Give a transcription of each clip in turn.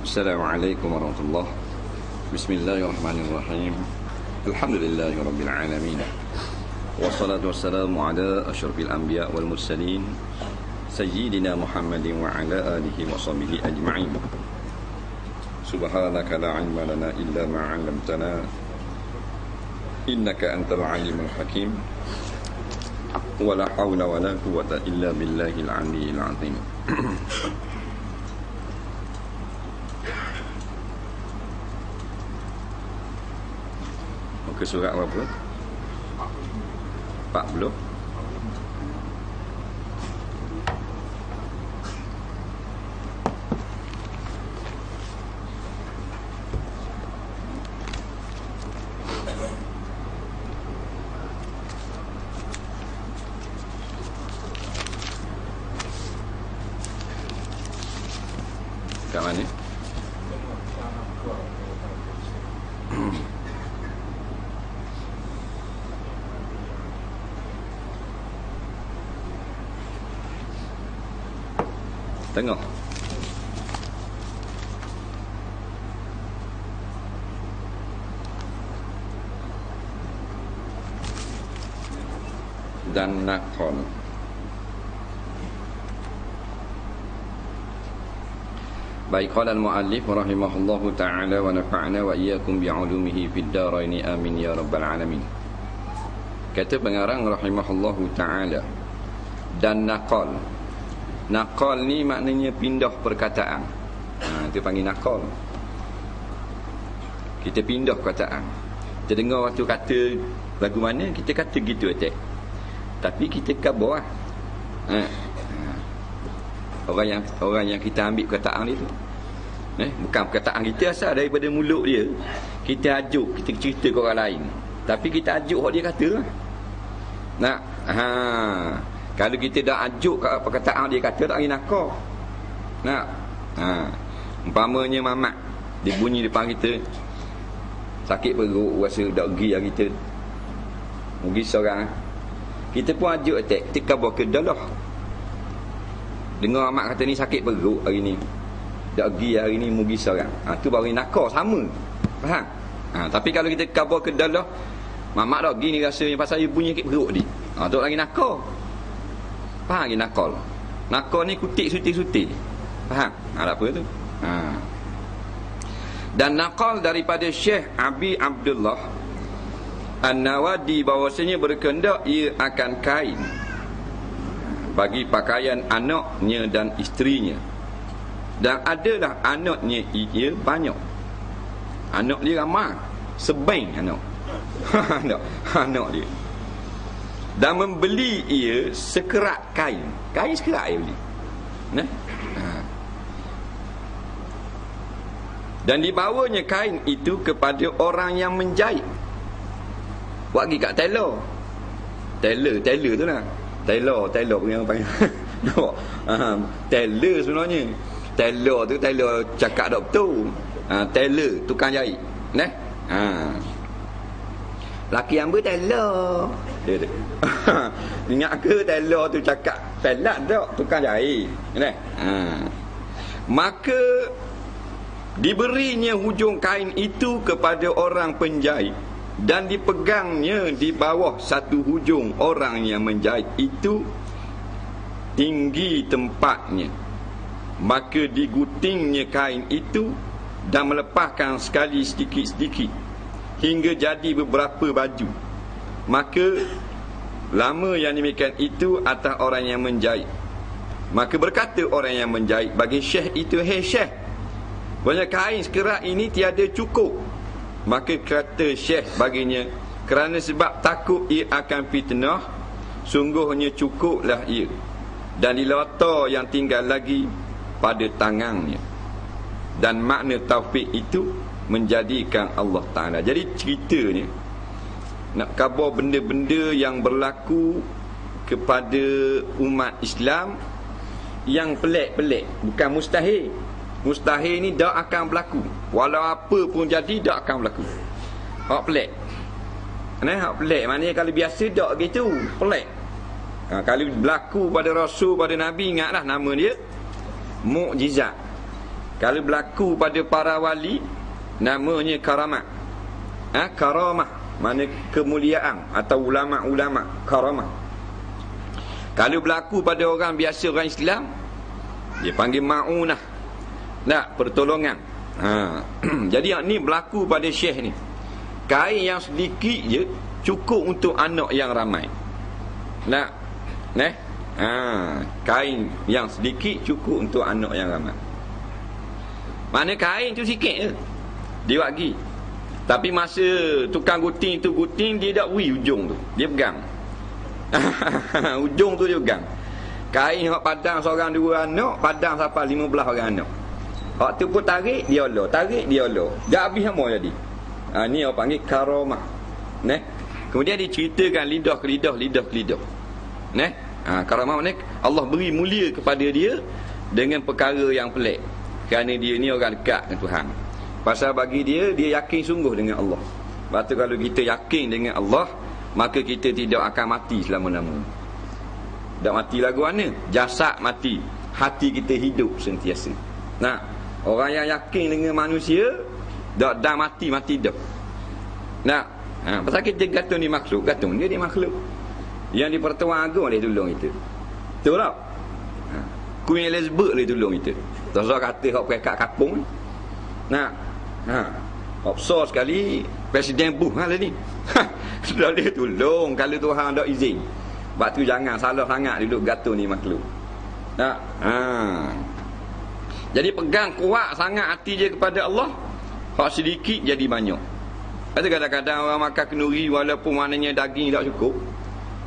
Assalamualaikum warahmatullahi. Bismillahirrahmanirrahim. Alhamdulillahi rabbil alamin. Wassalatu wassalamu ala asyrafil anbiya wal mursalin sayyidina Muhammadin wa ala alihi wa sahbihi ajma'in. Subhanaka la ilma lana illa ma 'allamtana innaka antal alimul hakim. Wa la haula wa la quwwata illa billahil aliyyil azim. Ke surat berapa? 40. Kat mana? Tengok. Dan nakon. Baik, qala al-muallif rahimahullahu ta'ala wa nafa'na wa iyyakum bi'ulumihi fid dharain amin ya rabbal alamin. Kata pengarang rahimahullahu ta'ala, dan nakal. Nakal ni maknanya pindah perkataan. Itu panggil nakal. Kita pindah perkataan. Kita dengar waktu kata lagu mana, kita kata gitu aja. Tapi kita ke bawah. Orang yang kita ambil perkataan dia tu, bukan perkataan kita asal daripada mulut dia. Kita ajuk, kita cerita ke orang lain. Tapi kita ajuk hak dia kata. Kalau kita dah ajuk kat perkataan dia kata, tak lagi nakal. Umpamanya mamak, dia bunyi depan kita, sakit perut, rasa dah pergi lah kita. Pergi seorang, kita pun ajuk attack, kita kabar ke dah lah. Dengar mak kata ni sakit perut hari ni, dah pergi hari ni, pergi seorang. Tu baru nakal, sama. Faham? Tapi kalau kita kabar ke dah lah, mamak dah pergi ni rasanya pasal dia bunyi sakit perut dia. Tu lagi nakal. Faham lagi nakal? Nakal ni kutik suti-suti. Faham? Tak apa tu. Dan nakal daripada Syekh Abi Abdullah An-Nawadi bahawasanya berkendak ia akan kain bagi pakaian anaknya dan isterinya. Dan adalah anaknya ia banyak. Anak dia ramai. Sebeng anak. Anak dia. Dan membeli ia sekerat kain. Kain sekerat ia beli. Dan dibawanya kain itu kepada orang yang menjahit. Buat pergi kat tailor. Tailor tu lah. Tailor yang panggil. Tailor sebenarnya. Tailor tu tailor cakap tak betul. Tailor tukang jahit. Laki ambil tailor. Dia tu. Ingat ke tailor tu cakap pelat tak tukang jahit. Maka diberinya hujung kain itu kepada orang penjahit dan dipegangnya di bawah satu hujung orang yang menjahit itu tinggi tempatnya. Maka digutingnya kain itu dan melepaskan sekali sedikit-sedikit hingga jadi beberapa baju. Maka lama yang demikian itu atas orang yang menjahit. Maka berkata orang yang menjahit bagi Syekh itu, "Hei Syekh, banyak kain sekerat ini tiada cukup." Maka kata Syekh baginya, "Kerana sebab takut ia akan fitnah, sungguhnya cukuplah ia, dan dilata yang tinggal lagi pada tangannya." Dan makna taufik itu menjadikan Allah Ta'ala. Jadi ceritanya nak khabar benda-benda yang berlaku kepada umat Islam yang pelik-pelik, bukan mustahil. Mustahil ni tak akan berlaku. Walau apa pun jadi tak akan berlaku. Hak pelik. Hak pelik maknanya kalau biasa tak gitu, pelik. Kalau berlaku pada Rasul, pada Nabi, ingatlah nama dia mukjizat. Kalau berlaku pada para wali, namanya karamah. Karamah mana kemuliaan, atau ulama-ulama karamah. Kalau berlaku pada orang biasa, orang Islam, dia panggil ma'unah. Pertolongan. Jadi yang ni berlaku pada syekh ni. Kain yang sedikit je cukup untuk anak yang ramai. Kain yang sedikit cukup untuk anak yang ramai. Mana kain tu sikit je dia bagi. Tapi masa tukang gunting tu gunting, dia tak beri ujung tu, dia pegang. Ujung tu dia pegang. Kain hak padang seorang dua anak, padang sampai 15 orang anak. Hak tu pun tarik dia Allah, tarik dia Allah. Dah habis semua jadi. Ni orang panggil karamah. Kemudian diceritakan lidah ke lidah. Karamah ni Allah beri mulia kepada dia dengan perkara yang pelik. Kerana dia ni orang dekat dengan Tuhan. Pasal bagi dia yakin sungguh dengan Allah. Sebab tu kalau kita yakin dengan Allah, maka kita tidak akan mati selama-lamanya. Tak mati lagu mana? Jasad mati, hati kita hidup sentiasa. Orang yang yakin dengan manusia, dah mati dah. Pasal kita gantung ni makhluk, gantung dia makhluk. Yang di Pertuan Agong dia tolong kita. Betul tak? Queen Elizabeth dia tolong kita. Tuan-tuan kata hak perekat kapung. Besar sekali Presiden Bush ni. Sudah dia tolong kalau Tuhan tak izin. Sebab tu jangan salah sangat duduk gantung ni makhluk. Jadi pegang kuat sangat hati je kepada Allah. Hak sedikit jadi banyak. Ada kadang-kadang orang makan kenduri walaupun maknanya daging tak cukup,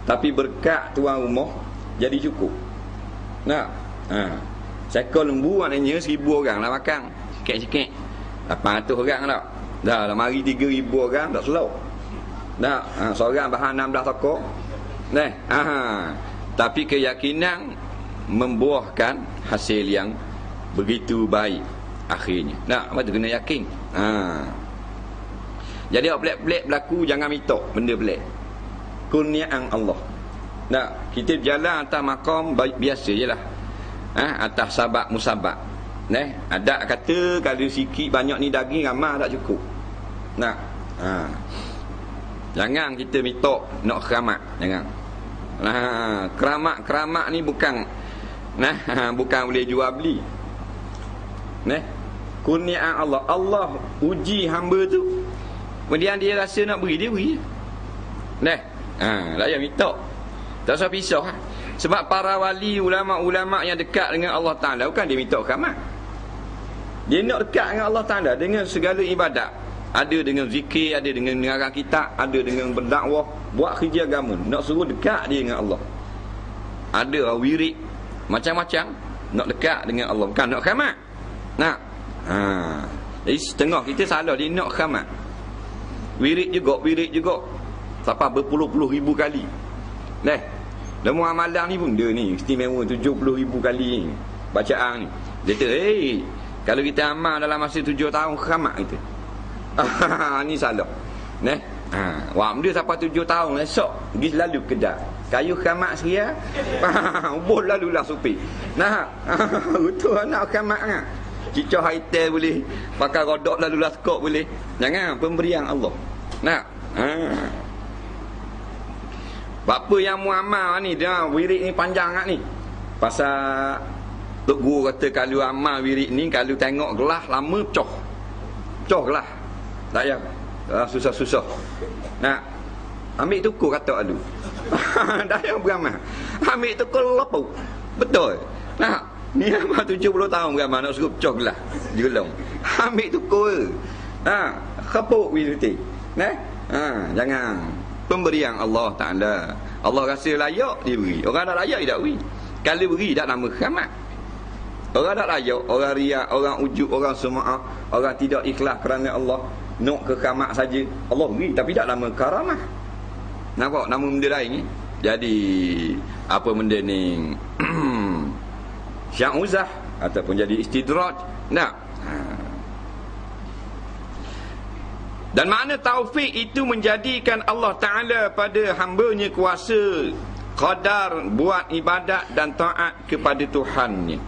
tapi berkat tuan rumah jadi cukup. Seekor lembu maknanya 1000 orang lah makan. Sikit-sikit 800 orang tak. Dah mari 3000 orang tak selok. Seorang bahan 16 tokok. Tapi keyakinan membuahkan hasil yang begitu baik akhirnya. Apa tu kena yakin. Jadi pelik-pelik berlaku, jangan minta benda pelik. Kurniaan Allah. Kita berjalan atas makam biasa je lah. Atas sabak musabak. Ada kata kalau sikit banyak ni daging ramah tak cukup. Jangan kita minta nak keramat. Jangan. Keramat ni bukan bukan boleh jual beli. Kurniaan Allah. Allah uji hamba tu. Kemudian dia rasa nak beri, dia beri. Tak payah minta. Tak usah pisah. Sebab para wali, ulama-ulama yang dekat dengan Allah Ta'ala, bukan dia minta keramat. Dia nak dekat dengan Allah Ta'ala dengan segala ibadat. Ada dengan zikir, ada dengan mengarang kitab, ada dengan berdakwah, buat kerja agama. Nak suruh dekat dia dengan Allah. Ada wirid macam-macam nak dekat dengan Allah, bukan nak keramat. Jadi setengah kita salah, dia nak keramat. Wirid juga sampai berpuluh-puluh ribu kali. Dan amalan ni pun dia ni istimewa 70,000 kali ni bacaan ni. Dia kata, kalau kita amal dalam masa 7 tahun keramat kita. Ni salah. Dia sampai 7 tahun esok pergi selalu kedai. Kayu keramat seria. Ubah lalulah supir. Betul nak keramat kan. Cicah haitel boleh, pakai rodok lalulah skop boleh. Jangan, pemberian Allah. Apa yang muamal ni, dia wirid ni panjang kat ni. Pasal Tok Guru kata kalau amal wirid ni, kalau tengok gelas lama pecah gelas. Tak payah susah-susah. Ambil tukur kata alu. Dah yang beramal. Ambil tukur lapuk. Betul. Ni amal 70 tahun beramal nak suruh pecah gelas jelong. Ambil tukur. Khapuk wirid. Jangan. Pemberian Allah Ta'ala. Allah rasa layak, dia beri. Orang tak layak, dia tak beri. Kalau beri, tak nama keramat. Orang tak layak, orang riak, orang ujub, orang sum'ah, orang tidak ikhlas kerana Allah, nak ke keramat saja. Allah beri, tapi tak nama karamah. Nampak? Nama benda lain ni. Jadi, apa benda ni? Sya'uzah ataupun jadi istidraj. Dan makna taufik itu menjadikan Allah Ta'ala pada hambanya kuasa qadar buat ibadat dan taat kepada Tuhannya.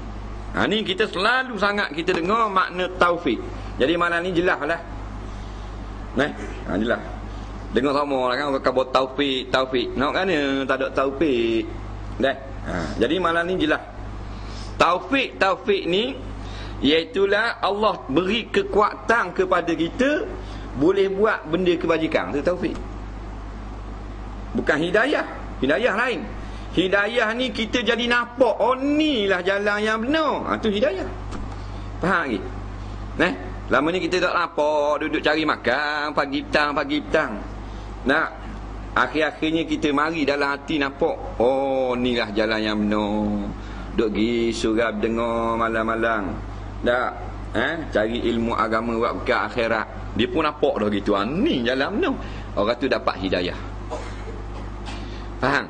Ni kita selalu sangat kita dengar makna taufik. Jadi malam ni jelas lah. Jelas. Dengar sama lah kan, kata taufik. Nak kan tak ada taufik. Jadi malam ni jelas. Taufik ni iaitulah Allah beri kekuatan kepada kita boleh buat benda kebajikan. Itu taufik. Bukan hidayah. Hidayah lain. Hidayah ni kita jadi nampak, oh ni lah jalan yang benar. Itu hidayah. Faham lagi? Lama ni kita tak nampak, duduk cari makan pagi petang. Akhir-akhirnya kita mari dalam hati nampak, oh ni lah jalan yang benar. Duk pergi surau dengar malam-malam. Cari ilmu agama buat bekal akhirat. Dia pun nampak dah gitu. Ni jalan benar. Orang tu dapat hidayah. Faham?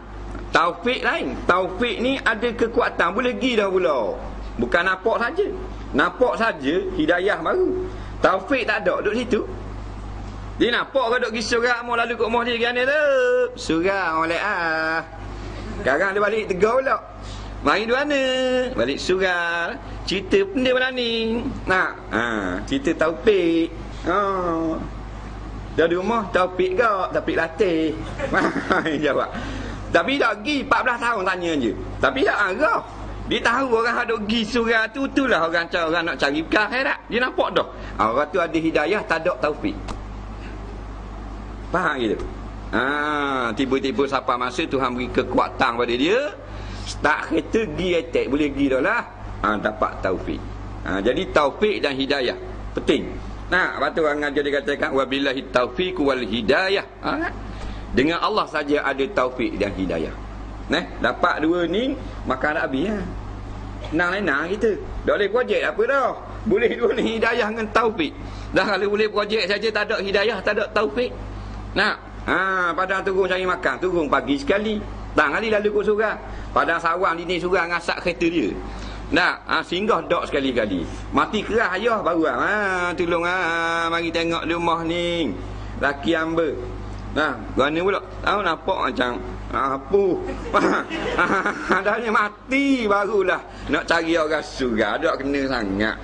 Taufik lain. Taufik ni ada kekuatan. Boleh pergi dah pula. Bukan nampak saja. Nampak saja hidayah baru. Taufik tak ada duduk situ. Dia nampak ke duduk pergi surau mau lalu kat rumah dia gana tu. Surau oleh Sekarang dia balik tegar pula. Mari di mana? Balik surau. Cerita benda mana ni? Cerita taufik. Dah di rumah taufik ke? Taufik latih. Jawab. Tapi tak pergi 14 tahun tanya je. Tapi tak arah. Dia tahu orang ada pergi surau tu, itulah orang nak cari bekal akhirat. Dia nampak dah. Orang tu ada hidayah, tak ada taufik. Faham gitu? Tiba-tiba siapa masa Tuhan beri kekuatan pada dia, start kereta pergi attack, boleh pergi dah lah. Dapat taufik. Jadi taufik dan hidayah penting. Lepas tu orang ngajar dia katakan wabillahi taufiq wal hidayah. Dengan Allah saja ada taufik dan hidayah. Dapat dua ni maka nak habis lah. Senang kita. Tak boleh projek apa dah. Boleh dua ni hidayah dengan taufik. Dah kalau boleh projek saja tak ada hidayah, tak ada taufik. Padang turun cari makan, turun pagi sekali. Tak kali lalu kot surau. Padang sawang di ni surau ngasak kereta dia. Singgah dok sekali-kali. Mati kerah ayah baru tolong mari tengok di rumah ni. Laki hamba. Gana pula. Tahu nampak macam apa? Adanya mati barulah nak cari orang surau. Tak kena sangat.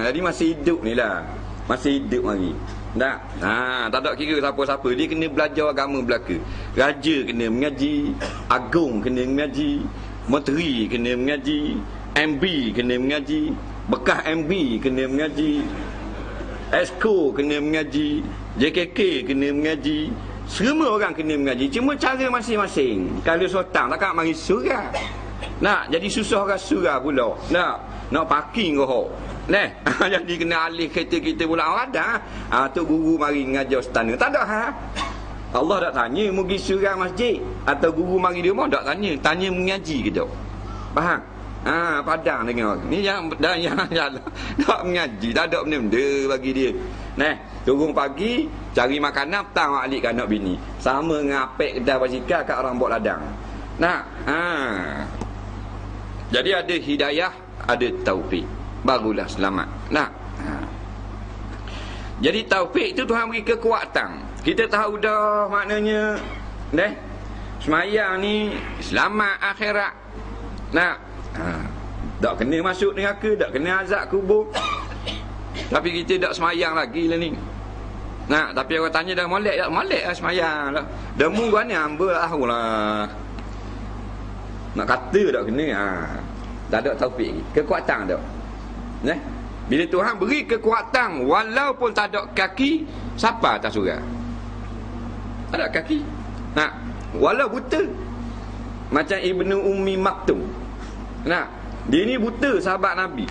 Jadi masih hidup ni lah. Masih hidup lagi. Tak ada kira siapa-siapa. Dia kena belajar agama belaka. Raja kena mengaji, agung kena mengaji, menteri kena mengaji, MB kena mengaji, bekas MB kena mengaji, Exco kena mengaji, JKK kena mengaji. Semua orang kena mengaji. Cuma cara masing-masing. Kalau sultan takkan mari surau. Jadi susah orang surau pula. Nak parking kau. Jadi kena alih kereta kita pula. Ada tu guru mari ngajar istana. Tak ada Allah tak tanya mu pergi surau masjid atau guru mari di rumah, tak tanya. Tanya mengaji ke tak? Faham? Padang dengar. Ni yang tak mengaji, tak ada benda-benda bagi dia. Turun pagi cari makanan, petang balik kan anak bini. Sama dengan apek kedai basikal kat orang buat ladang. Jadi ada hidayah, ada taufik. Barulah selamat. Jadi taufik tu Tuhan beri kekuatan. Kita tahu dah maknanya. Semayang ni selamat akhirat. Tak kena masuk neraka, tak kena azab kubur. Tapi kita tak semayang lagi lah ni. Tapi orang tanya dah molek tak? Molek lah semayang lah. Dah munggu ni hamba lah. Nak kata tak kena. Tak ada taufik lagi. Kekuatan tak. Bila Tuhan beri kekuatan, walaupun tak ada kaki, siapa atas surau? Tak ada kaki. Walau buta. Macam Ibnu Ummi Maktum. Dia ni buta sahabat Nabi.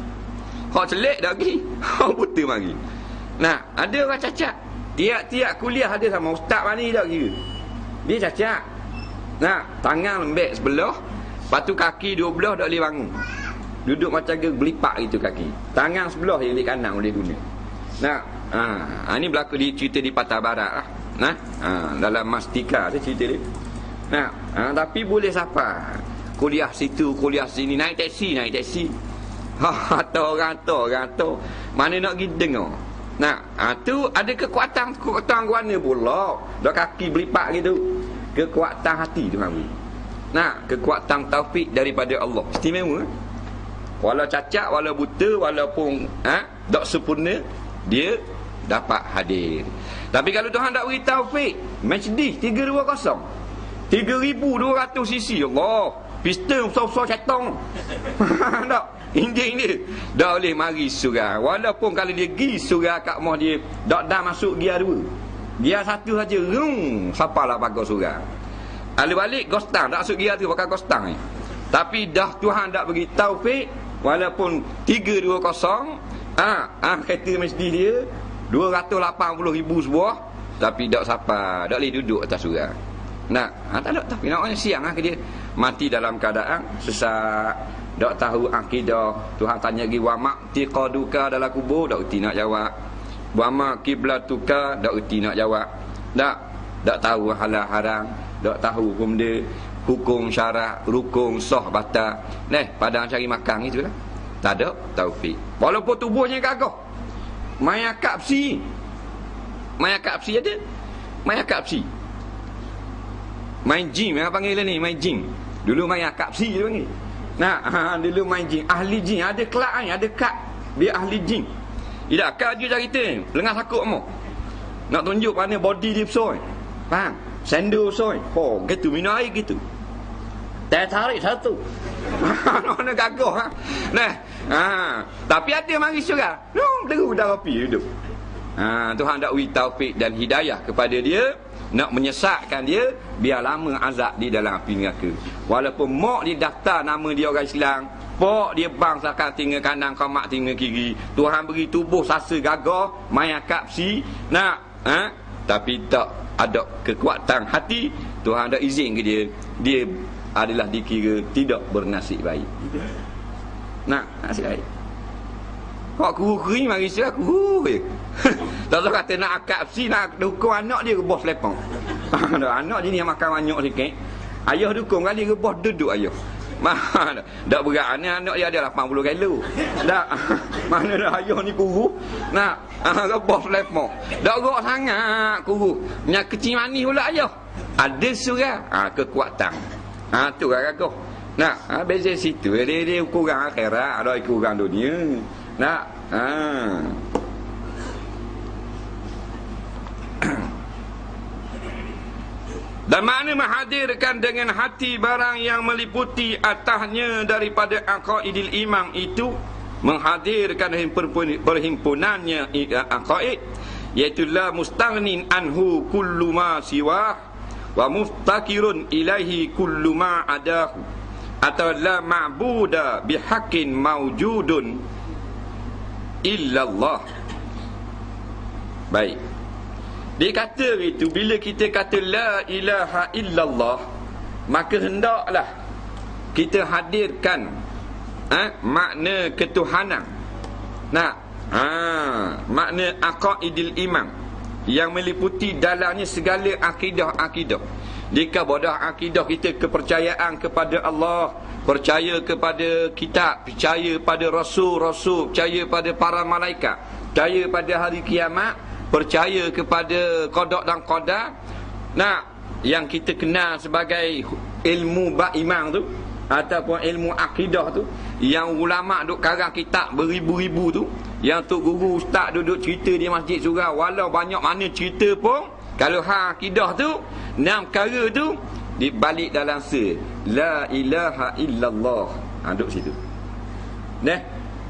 Hak celik dah pergi, hak buta mari. Ada orang cacat. Tiap-tiap kuliah ada sama ustaz mari dah kira. Dia cacat. Tangan lembek sebelah, lepas tu kaki dua belah tak boleh bangun. Duduk macam gelipak gitu kaki. Tangan sebelah yang di kanan boleh guna. Ini berlaku di cerita di Patah Barat lah. Dalam Mastika dia cerita dia. Tapi boleh siapa? Kuliah situ, kuliah sini, naik taksi. Atau orang tu mana nak pergi dengar. Tu ada kekuatan guana pula. Dah kaki belipak gitu. Kekuatan hati tu kami. Kekuatan taufik daripada Allah. Istimewa. walau cacat, walau buta, walaupun tak sempurna, dia dapat hadir. Tapi kalau Tuhan tak beri taufik, match D 320 3,200 cc, Allah, piston besar-besar catong. Tak, injin dia dah boleh mari surau. Walaupun kalau dia pergi surau kat moh dia, tak dah masuk gear 2, gear 1 saja, siapalah pakai surau. Lalu balik gostang, tak masuk gear 3, pakai gostang ni. Tapi dah Tuhan tak bagi taufik, walaupun 320, kereta mesti dia 280,000 sebuah, tapi tak siapa, tak boleh duduk atas surau. Nah, tak ada, tapi nak siang ke dia mati dalam keadaan sesak, tak tahu akidah. Tuhan tanya lagi, wa ma'tiqaduka dalam kubur, tak erti nak jawab. Wa ma kiblatuka, tak erti nak jawab. Tak tahu halal haram, tak tahu hukum dia, hukum syarat, rukun sah batal. Padang cari makan itulah. Tak ada taufik. Walaupun tubuhnya gagah. Mayakap besi ada. Mayakap besi. Main gym, yang panggil ni, main gym. Dulu main akak besi dia panggil. Dulu main gym. Ahli gym, ada kelak ni, ada kad. Dia ahli gym. Tidak, kad dia cerita ni, lengah sakut mu. Nak tunjuk mana body dia besar. Faham? Sandal besar. Gitu, minum air gitu. Tarik satu. Mana gagah. Tapi ada mari surau. Deru dah api hidup. Tuhan tak beri taufik dan hidayah kepada dia, nak menyesatkan dia, biar lama azab di dalam api neraka. Walaupun mak dia daftar nama dia orang Islam, pak dia bangsakan tinggal kanan, kamak tinggal kiri, Tuhan beri tubuh sasa gagah, mayakap besi, tapi tak ada kekuatan hati, Tuhan tak izin ke dia adalah dikira tidak bernasib baik. Nasib baik. Kau kuru-kuri mari surau kuru je. Tak tahu kata nak akad besi, nak dukung anak dia rebah selepang. Anak dia ni yang makan banyak sikit, ayah dukung kali rebah duduk ayah. Tak berat, anak dia ada 80 kilo. Tak, mana dah ayah ni kuru, nak rebah selepang. Tak gerak sangat kuru. Yang kecil manis pula ayah. Ada surau, kekuatan. Tu lah gagah. Beza situ. Dia kurang akhirat, ada kurang dunia. Dan makna menghadirkan dengan hati barang yang meliputi atasnya daripada aqaidil iman itu, menghadirkan perhimpunannya aqaid, iaitu la mustaghnin anhu kullu ma siwah wa muftakirun ilaihi kullu ma adahu, atau la ma'buda bihaqqin mawjudun illallah. Baik, dia kata itu, bila kita kata la ilaha illallah, maka hendaklah kita hadirkan makna ketuhanan. Makna aqaidil iman yang meliputi dalamnya segala akidah-akidah. Jika bodoh akidah kita, kepercayaan kepada Allah, percaya kepada kitab, percaya pada rasul-rasul, percaya pada para malaikat, percaya pada hari kiamat, percaya kepada qada dan qadar. Yang kita kenal sebagai ilmu beriman tu, ataupun ilmu akidah tu, yang ulama duk karang kitab beribu-ribu tu, yang tok guru ustaz duduk cerita di masjid surau, walau banyak mana cerita pun, kalau akidah tu, 6 perkara tu dibalik dalam la ilaha illallah. Duduk situ.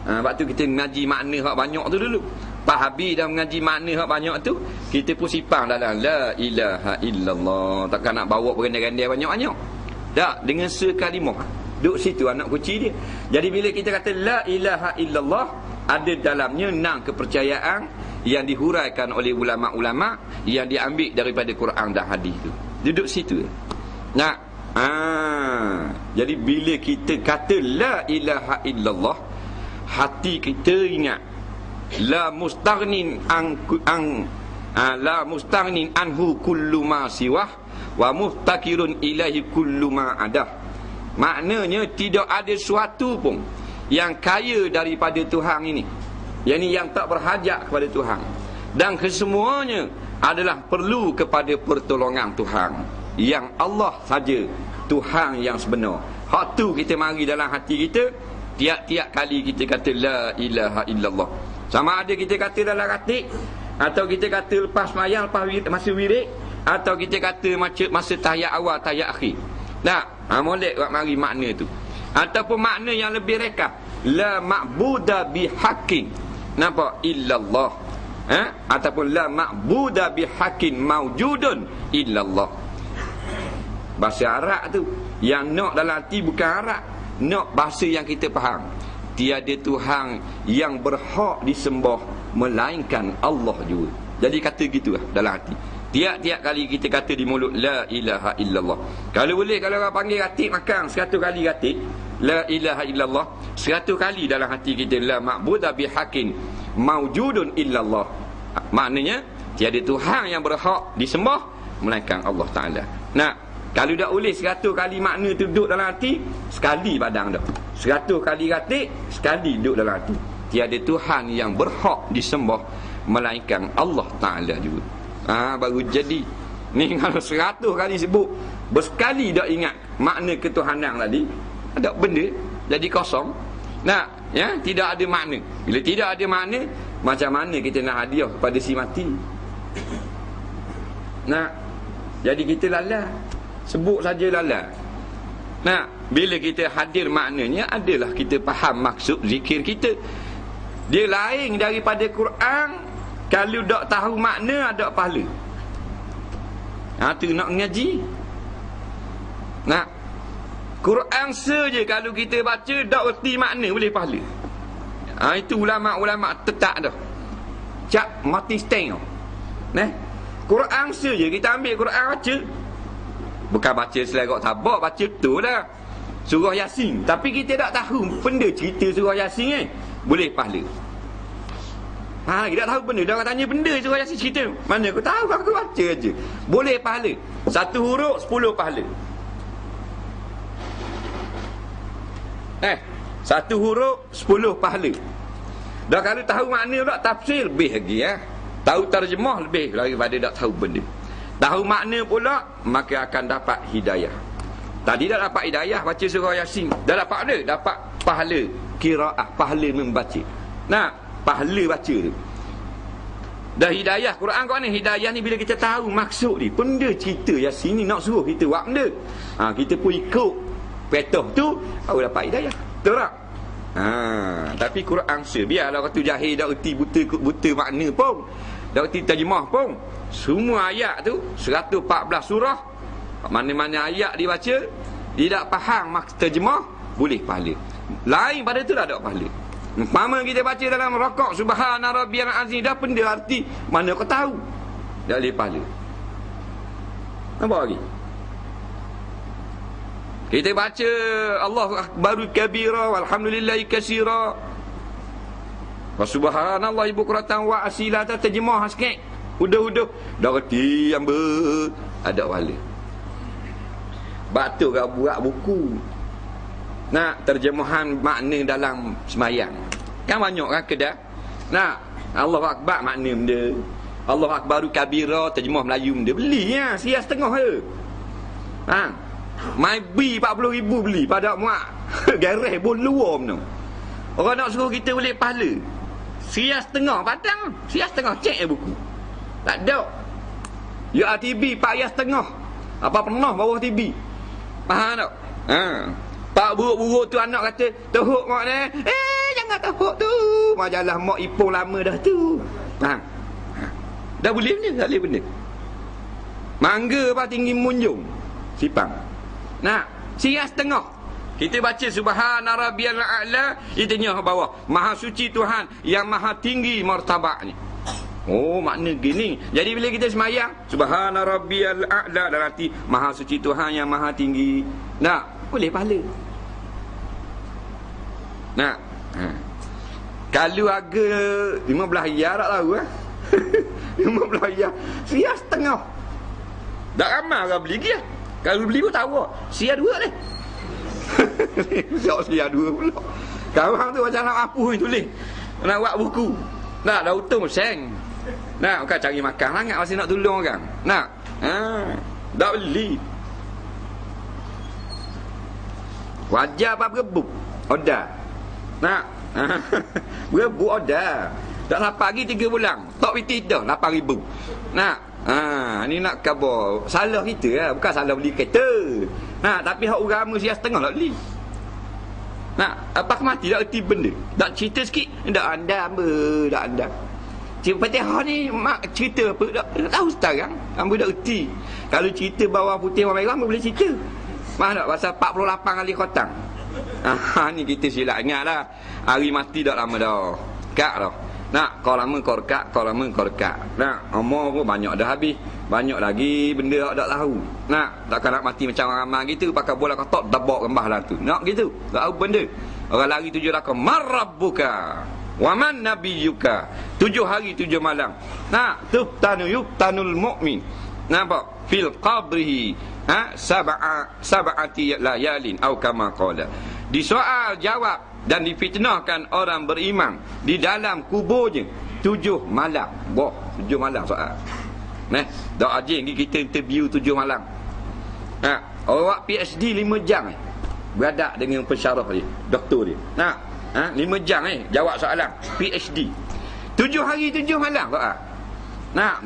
Sebab tu kita mengaji makna hak banyak tu dulu. Pak Habib dah mengaji makna hak banyak tu, kita pun sipang dalam la ilaha illallah. Takkan nak bawa berandai-andai banyak-banyak. Tak, dengan sekalimah. Duduk situ anak kucing dia. Jadi bila kita kata la ilaha illallah, ada dalamnya 6 kepercayaan yang dihuraikan oleh ulama-ulama, yang diambil daripada Quran dan hadis tu. Duduk situ. Jadi bila kita kata la ilaha illallah, hati kita ingat la mustaghnin la mustaghnin anhu kullu ma siwah wa muftakirun ilaihi kullu ma adah. Maknanya tidak ada sesuatu pun yang kaya daripada Tuhan ini, yakni yang tak berhajat kepada Tuhan, dan kesemuanya adalah perlu kepada pertolongan Tuhan, yang Allah saja Tuhan yang sebenar. Hak tu kita mari dalam hati kita, tiap-tiap kali kita kata la ilaha illallah. Sama ada kita kata dalam ratik, atau kita kata lepas mayang, lepas masa wirid, atau kita kata masa tahiyat awal, tahiyat akhir. Molek buat mari makna tu. Ataupun makna yang lebih rekah, la ma'buda bihaqqin, nampak, illallah. Ataupun la ma'buda bihaqqin maujudun illallah. Bahasa Arab tu yang nak dalam hati bukan Arab, nak bahasa yang kita faham. Tiada Tuhan yang berhak disembah melainkan Allah juga. Jadi kata gitulah dalam hati. Tiap-tiap kali kita kata di mulut la ilaha illallah. Kalau boleh, kalau orang panggil ratik makan 100 kali ratik la ilaha illallah, 100 kali dalam hati kita la ma'buda bihaqqin maujudun illallah. Maknanya tiada Tuhan yang berhak disembah melainkan Allah Taala. Kalau dah boleh 100 kali makna tu duduk dalam hati, sekali padang dah. 100 kali ratik, sekali duduk dalam hati. Tiada Tuhan yang berhak disembah melainkan Allah Ta'ala juga. Baru jadi. Ni kalau 100 kali sebut, bersekali dah ingat makna ketuhanan tadi, ada benda jadi kosong. Tidak ada makna. Bila tidak ada makna, macam mana kita nak hadiah kepada si mati? Jadi kita lalah, sebut saja lalah. Bila kita hadir maknanya, adalah kita faham maksud zikir kita. Dia lain daripada Quran. Kalau tak tahu makna, ada pahala. Tu nak ngaji. Quran saja kalau kita baca tak erti makna, boleh pahala. Itu ulama-ulama tetap dah. Cak mati stand. Quran saja kita ambil Quran baca. Bukan baca selerak tabak, baca tu lah surah Yasin. Tapi kita tak tahu benda cerita surah Yasin boleh pahala. Kita tak tahu benda. Dia orang tanya benda surah Yasin cerita, mana aku tahu, aku baca aja. Boleh pahala. 1 huruf 10 pahala. 1 huruf 10 pahala. Dah kalau tahu makna pula tafsir lebih lagi Tahu terjemah lebih daripada tak tahu benda. Tahu makna pula, maka akan dapat hidayah. Tadi dah dapat hidayah baca surah Yasin. Dah dapat apa? Dapat pahala qiraah, pahala membaca. Pahala baca tu. Dah hidayah. Quran kau ni hidayah ni bila kita tahu maksud ni, benda cerita Yasin ni nak suruh kita buat benda. Kita pun ikut petah tu, baru dapat hidayah. Betul tak? Tapi Quran biarlah orang tu jahil, tak erti buta makna pun, tak erti terjemah pun. Semua ayat tu 114 surah, mana-mana ayat dibaca, dia tak faham terjemah, boleh pahala. Lain pada tu tak ada pahala. Umpama kita baca dalam rakaat subhana rabbiyal azim, dah benda arti mana kau tahu, tak boleh pahala. Nampak lagi? Kita baca Allahu akbaru kabira walhamdulillahi katsira wa subhanallahi bukratan wa asila, terjemah sikit, udah dah reti yang ada pahala. Batu kau buat buku terjemahan makna dalam semayang, kan banyak kan kedah. Allahu akbar makna benda, Allahu akbaru kabira terjemah Melayu benda, beli sia setengah je. My B 40,000 beli pada muak gareh pun luar tu. Orang nak suruh kita boleh pahala, sia setengah padang, sia setengah cek buku. Tak ada. URTB 4 ria setengah. Apa pernah bawah TV. Faham tak? Pak buruk-buruk tu anak kata, "Terhuk mak ni." Jangan terhuk tu. Majalah mak ipung lama dah tu. Dah boleh benda, tak boleh benda. Mangga apa tinggi munjung. Sipang. Sia setengah. Kita baca subhana rabbiyal a'la, itunya bawah. Maha suci Tuhan yang maha tinggi martabatnya. Makna gini. Jadi bila kita semayang subhana rabbiyal a'la, dalam arti maha suci Tuhan yang maha tinggi, boleh pahala. Kalau harga 15 riyal tak tahu 15 riyal, sia setengah. Tak ramai orang beli dia. Kalau beli pun tahu sia 2 ni. Sia 2 pula. Kawan tu macam nak apa ni tulis, nak buat buku, dah untung seng. Bukan cari makan sangat masih nak tolong orang. Tak beli. Wajar apa berebut. Odah. Nak. Berebut ada. Tak lapar lagi 3 bulan. Tok piti dah 8,000. Nak. Ni nak khabar. Salah kita lah. Bukan salah beli kereta. Nah, tapi hak agama sia setengah tak beli. Nah, apa mati tak erti benda. Tak cerita sikit. Tak anda apa, tak anda. Cik Fatihah ni mak cerita apa tak tahu sekarang. Hamba tak erti. Kalau cerita bawah putih warna merah boleh cerita. Mah tak pasal 48 kali khotang. Ni kita silap ingatlah. Hari mati tak lama dah. Kak dah. Nak, kau lama kau rekat, kau lama kau rekat. Nak, umur pun banyak dah habis. Banyak lagi benda yang tak tahu. Nak, takkan nak mati macam orang ramai gitu, pakai bola kotak, dabak rembah lah tu. Nak gitu, tak tahu benda. Orang lari 7 rakam. Marabbuka wa man nabiyyuka. 7 hari 7 malam. Nak, yuftanul mu'min. Nampak? Fil qabrihi. Sab'ati layalin. Atau kama qala. Di soal jawab dan difitnahkan orang beriman di dalam kuburnya 7 malam. Boh, 7 malam soal. Dak ajing kita interview 7 malam. Awak PhD 5 jam beradak dengan pensyarah dia, doktor dia. 5 jam jawab soalan PhD. 7 hari 7 malam soal.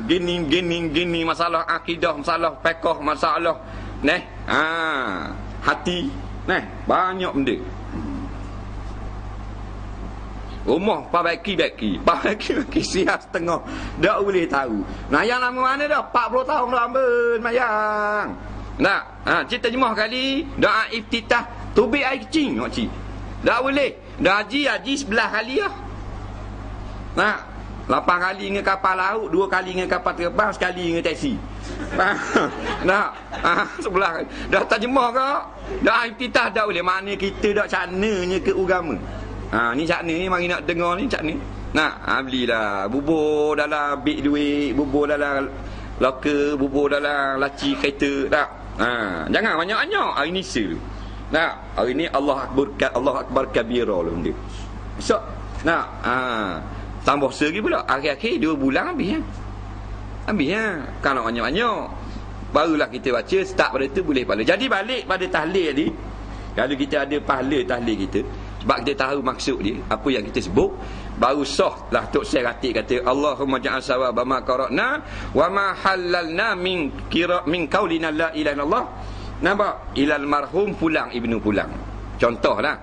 Gini masalah akidah, masalah fiqh, masalah hati, banyak benda. Rumah perbaiki siap setengah. Tak boleh tahu. Mayang lama mana dah? 40 tahun lambat mayang. Cerita jemaah kali doa iftitah tubik air kecing nak cik. Tak boleh. Dah haji sebelah kali lah. 8 kali dengan kapal laut, 2 kali dengan kapal terbang, sekali dengan taksi. Sebelah kali. Dah terjemah ke? Dah iftitah tak boleh. Maknanya kita dah cananya ke agama. Ni cak ni mari nak dengar ni cak ni. Belilah bubur dalam beg duit, bubur dalam loker, bubur dalam laci kereta tak. Jangan banyak-banyak. Hari ni sel. Hari ni Allah Akbar kabira lah benda. Esok tambah segi pula. Akhir-akhir 2 bulan habis kan nak banyak-banyak. Barulah kita baca start pada tu boleh pahala. Jadi balik pada tahlil ni. Kalau kita ada pahala tahlil kita, sebab kita tahu maksud dia, apa yang kita sebut, baru sah lah Tok Syekh Ratib kata Allahumma ja'al sawaba ma qara'na wa ma halalna min qaulina la ilaha illallah. Nampak? Ilal marhum Fulang ibnu Fulang. Contohlah.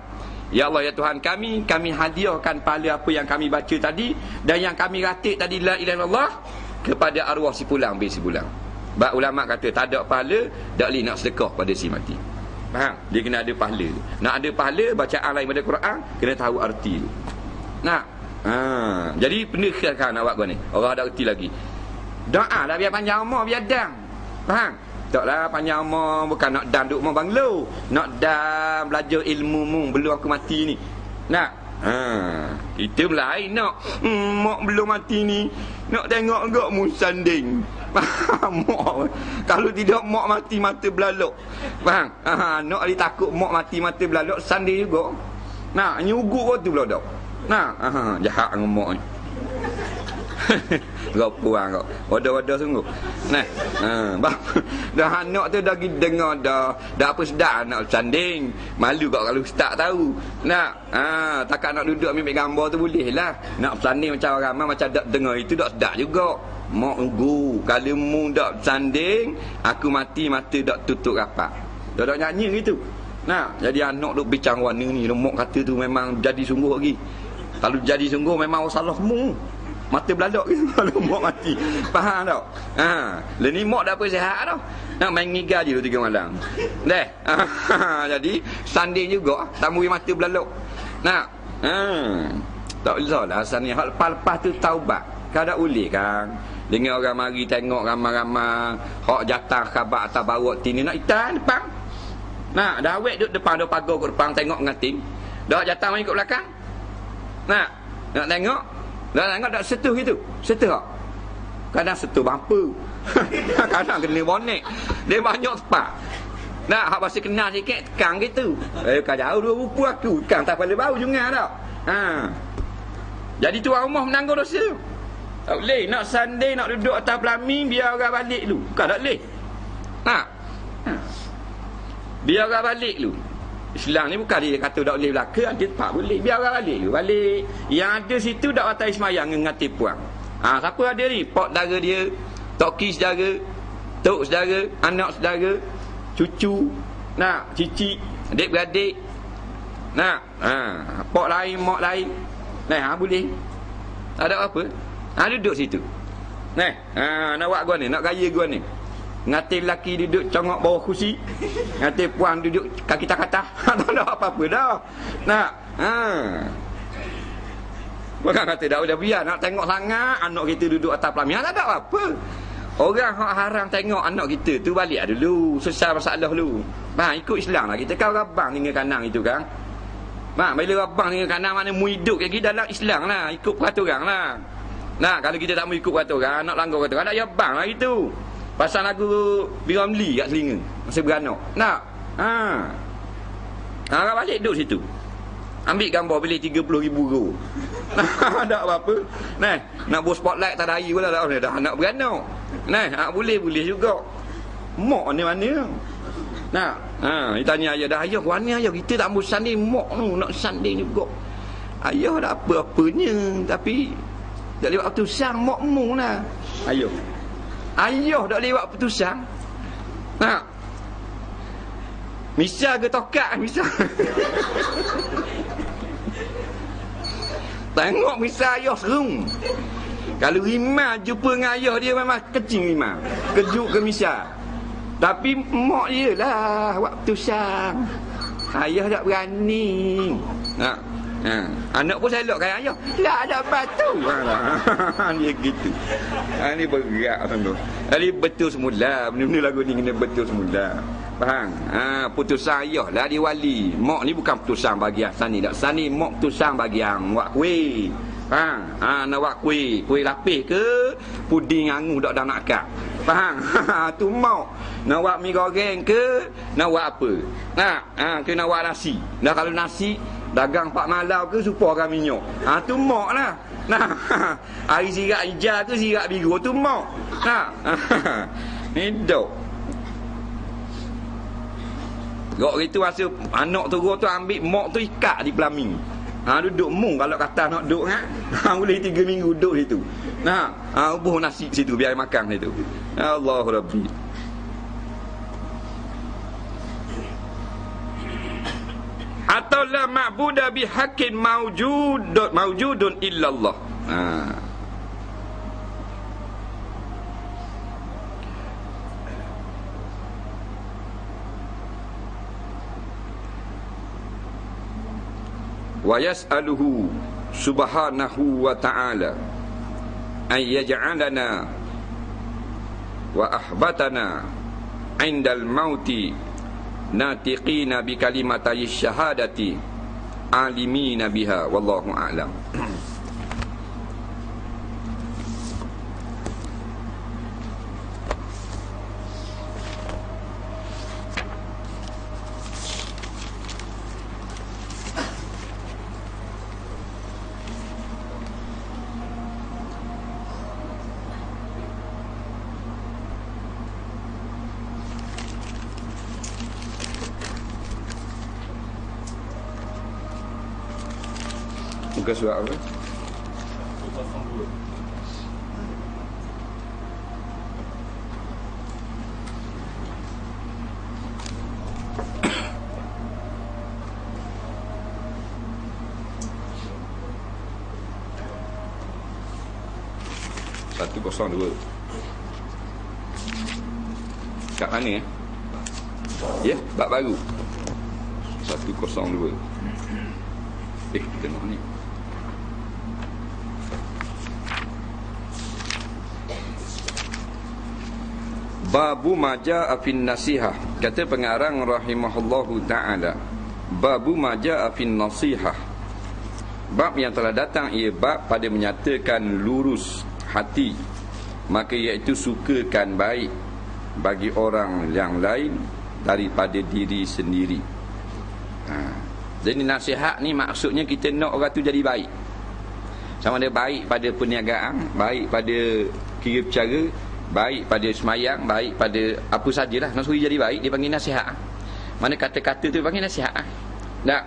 Ya Allah ya Tuhan kami hadiahkan pahala apa yang kami baca tadi dan yang kami ratib tadi la ilaha illallah kepada arwah si Fulang bin si Fulang. Sebab ulama kata tak ada pahala, tak boleh nak sedekah pada si mati. Faham? Dia kena ada pahala. Nak ada pahala, bacaan lain pada Quran, kena tahu arti tu. Jadi pendekatkan awak kau ni. Orang ada erti lagi. Doa dah biar panjang umur, biar dam. Faham? Taklah panjang umur bukan nak dam duk rumah banglo. Nak dam belajar ilmu belum aku mati ni. Kita lain nak mak belum mati ni. Nak tengok enggak mu sanding. Faham? Kalau tidak mak mati mata belalok. Faham? Nak dia takut mak mati mata belalok sanding juga. Nyugut kau tu pula dak. Jahat dengan mak ni. Rapuan kau. Wadah-wadah sungguh. Dah anak tu dah dengar dah apa sedap nak sanding. Malu kau kalau ustaz tahu. Takkan nak duduk ambil gambar tu boleh lah. Nak sanding macam orang ramai macam tak dengar itu tak sedap juga. Mak ugu kalau mu dak sanding, aku mati mata dak tutup rapat. Dak nyanyi gitu. Jadi anak duk bincang warna ni, mak kata tu memang jadi sungguh lagi. Kalau jadi sungguh memang salah mu. Mata belalak gitu kalau mak mati. Faham tak? Ni mak dah apa sihat dah. Nak main ngigar je 3 malam. Jadi sanding juga tambui mata belalak. Tak boleh lah sanding. Hak lepas-lepas tu taubat. Kau tak boleh kan? Dengan orang mari tengok ramai-ramai hak jatah khabar atas bawah tini nak itan depan. Dah awet duduk depan ada pagar kat depan tengok ngating. Dah jatah mari kat belakang. Nak tengok. Dah tengok tak setuh gitu. Setuh tak? Kadang setuh bumper. Kadang kena bonek. Dia banyak tempat. Hak bahasa kenal sikit tekan gitu. Kau jauh 2 rupu aku. Tekan tak pada bau jungan tak? Jadi tuan rumah menanggung dosa. Tak boleh nak sanding, nak duduk atas pelamin biar orang balik dulu. Bukan tak boleh. Biar orang balik dulu. Islam ni bukan dia kata tak boleh belaka, dia tak boleh, biar orang balik. Yang ada situ dak watai semayang ngati puang. Siapa ada ni? Pak saudara dia, toki saudara, tok saudara, anak saudara, cucu, cici, adik-beradik. Pak lain, mak lain. Boleh. Tak ada apa. Duduk situ. Nak buat gua ni, nak gaya gua ni. Ngati lelaki duduk congok bawah kursi, ngati puan duduk kaki tak kata. Tak ada apa-apa dah. Bukan kata dah udah biar nak tengok sangat anak kita duduk atas pelamian, tak ada apa. Orang hak haram tengok anak kita tu balik dulu, selesai masalah dulu. Ikut Islam lah kita. Kau rabang tinggal kanan itu kan. Bila rabang tinggal kanan mana mu hidup lagi dalam Islam lah, ikut peraturan lah. Kalau kita tak mau ikut peraturan, nak langgar peraturan, tak rabang lah itu. Pasal lagu Biramli kat telinga masa beranak. Orang balik duduk situ, ambil gambar beli 30,000 euro. Tak apa-apa. Nak buat spotlight tak ada air pula dah nak beranak. Boleh juga. Mak ni mana? Dia tanya ayah dah, ayah mana ayah kita tak mau sanding mak tu, nak sanding juga. Ayah dah apa-apanya, tapi tak lewat putusan makmu lah. Ayah dah lewat putusan. Misal ke tokak misal. Tengok misal ayah serung. Kalau Rima jumpa dengan ayah dia memang kecing Rima, kejut ke misal. Tapi mak dia lah buat putusan. Ayah tak berani. Anak pun selok kan ayah, lah ada batu. Dia gitu. Ni berat tu. Jadi betul semula. Benda-benda lagu ni kena betul semula. Faham? Putusan ayah lah dia wali. Mak ni bukan putusan bagi Sani tak. Sani mak putusan bagi yang buat kuih. Faham? Nak buat kuih lapis ke puding angu dak nak akak. Faham? Tu mak. Nak buat mi goreng ke nak buat apa? Ke nak buat nasi. Dah kalau nasi dagang pak malau ke supaya minyak. Tu mak lah. Air sirat hijau ke sirat biru tu mak. Ni dok. Gak gitu masa anak turun tu ambil mak tu ikat di pelamin. Duduk mung kalau kata nak duduk boleh 3 minggu duduk situ. Ubuh nasi situ biar makan situ. Allah Rabbi. Atau la ma'buda bihaqqin mawjudun illallah. Wa yas'aluhu subhanahu wa ta'ala ay yaj'alana wa ahbatana 'indal mauti natiqina bi kalimatai syahadati alimina biha wallahu a'lam. Muka surat apa? Satu kosong dua. Kat mana ya? Bab baru 102. Tengok ni. Babu maja'a fin nasihah. Kata pengarang rahimahullahu ta'ala, babu maja'a fin nasihah. Bab yang telah datang ia bab pada menyatakan lurus hati, maka iaitu sukakan baik bagi orang yang lain daripada diri sendiri. Jadi nasihat ni maksudnya kita nak orang tu jadi baik. Sama ada baik pada perniagaan, baik pada kira bercara, baik pada semayang, baik pada apa sajalah. Nak suruh jadi baik, dia panggil nasihat. Mana kata-kata tu panggil nasihat. Tak?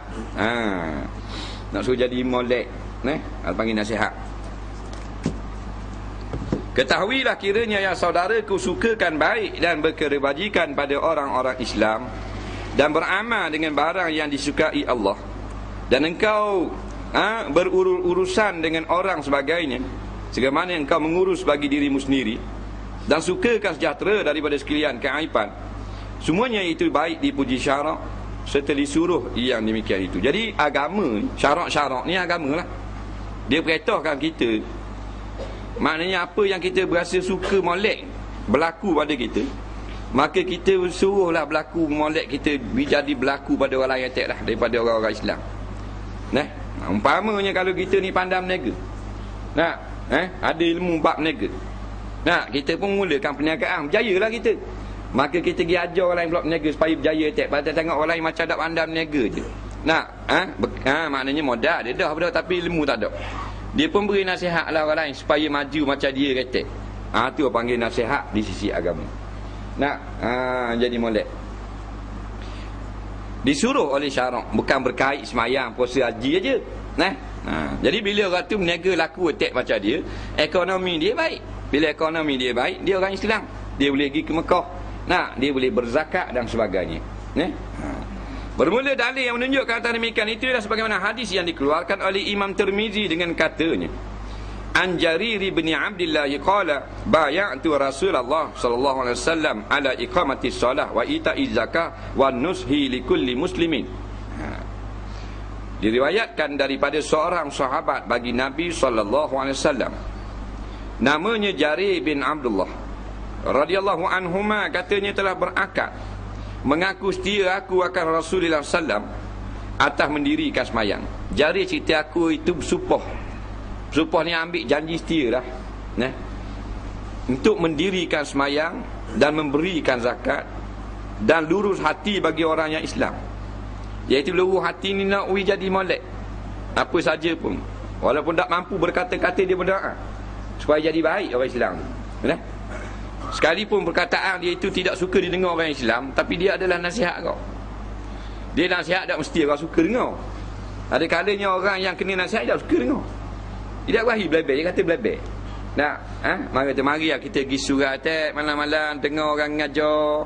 Nak suruh jadi molek, panggil nasihat. Ketahuilah kiranya yang saudaraku sukakan baik dan berkebajikan pada orang-orang Islam dan beramal dengan barang yang disukai Allah, dan engkau berurusan dengan orang sebagainya sebagaimana engkau mengurus bagi dirimu sendiri, dan sukakan sejahtera daripada sekalian keaiban. Semuanya itu baik dipuji syarak serta disuruh yang demikian itu. Jadi agama, syarak-syarak ni agama lah. Dia perintahkan kita. Maknanya apa yang kita berasa suka molek berlaku pada kita, maka kita suruhlah berlaku molek kita jadi berlaku pada orang lain tak lah, daripada orang-orang Islam. Umpamanya kalau kita ni pandai berniaga, ada ilmu bab berniaga, kita pun mulakan perniagaan, berjayalah kita. Maka kita pergi ajar orang lain pula berniaga supaya berjaya tak. Pasal tengok orang lain macam tak pandai berniaga je. Maknanya modal dia dah betul, tapi ilmu tak ada. Dia pun beri nasihat lah orang lain supaya maju macam dia kata. Tu panggil nasihat di sisi agama. Jadi molek. Disuruh oleh syarak, bukan berkait semayang, puasa, haji aja. Jadi bila orang tu berniaga laku attack macam dia, ekonomi dia baik. Bila ekonomi dia baik, dia orang Islam. Dia boleh pergi ke Mekah. Dia boleh berzakat dan sebagainya. Bermula dalil yang menunjukkan tentang demikian itu adalah sebagaimana hadis yang dikeluarkan oleh Imam Tirmizi dengan katanya, An Jarir bin Abdullah qala bay'atu Rasulullah sallallahu alaihi wasallam ala iqamati shalah wa ita'iz zakah wa nushi likulli muslimin. Diriwayatkan daripada seorang sahabat bagi Nabi sallallahu alaihi wasallam, namanya Jarir bin Abdullah radhiyallahu anhuma, katanya telah berakad mengaku setia aku akan Rasulullah sallam atas mendirikan semayang. Jarir cerita aku itu bersumpah. Sumpah ni ambil janji setia dah, untuk mendirikan semayang dan memberikan zakat dan lurus hati bagi orang yang Islam. Iaitu lurus hati ni nak jadi molek apa saja pun, walaupun tak mampu berkata-kata dia berdoa supaya jadi baik orang Islam. Sekalipun perkataan dia itu tidak suka didengar orang Islam, tapi dia adalah nasihat kau. Dia nasihat tak mesti orang suka dengar. Ada kalanya orang yang kena nasihat tak suka dengar. Tidak berakhir belabek, dia kata belabek. Mari kita pergi surat malam-malam dengar orang ngajar.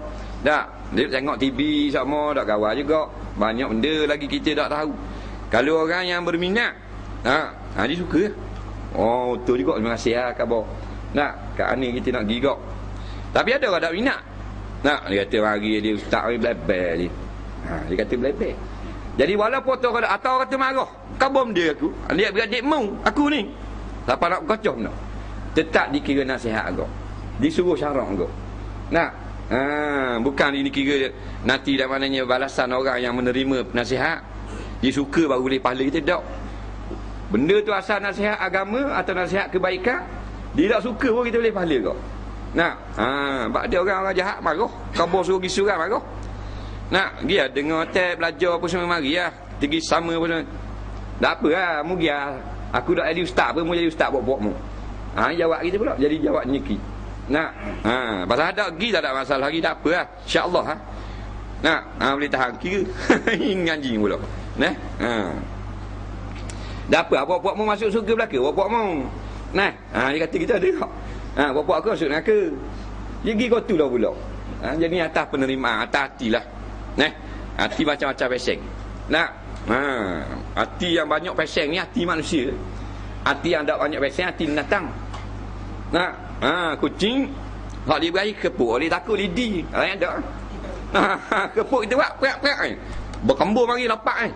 Dia tengok TV sama, tak kawan juga. Banyak benda lagi kita tak tahu. Kalau orang yang berminat, dia suka. Betul juga, terima kasih khabar. Kat ni kita nak pergi juga. Tapi ada orang tak minat. Dia kata mari dia ustaz ni belabek dia. Dia kata belabek. Jadi walaupun atau orang kata marah, kabum dia aku. Dia beradik mau aku ni. Siapa nak berkocok nak? Tetap dikira nasihat agak. Disuruh syarak agak. Bukan ini kira nanti dah maknanya balasan orang yang menerima nasihat. Dia suka baru boleh pahala kita tak. Benda tu asal nasihat agama atau nasihat kebaikan, dia tak suka pun kita boleh pahala kau. Sebab dia orang jahat marah, kabur suruh pergi surat marah. Dia dengar tab belajar apa semua mari lah. Pergi sama pun. Tak apa lah, mu dia. Aku dak jadi ustaz apa, mu jadi ustaz buat-buat mu. Jawab kita pula, jadi jawab nyeki. Pasal ada pergi tak ada masalah lagi, tak apa lah. Insya-Allah boleh tahan kira. Ngaji pula. Tak apa, buat-buat mu masuk surga belaka, buat-buat mu. Dia kata kita ada tak. Buat-buat aku masuk neraka. Dia pergi kau tu lah pula. Jadi atas penerimaan, atas hatilah. Hati macam-macam peseng. Hati yang banyak peseng ni hati manusia. Hati yang tak banyak peseng hati binatang. Kucing hak dia berair kepuk, dia takut lidi. Lain ada. Kepuk kita buat perak-perak ni. Berkembur mari lapak ni.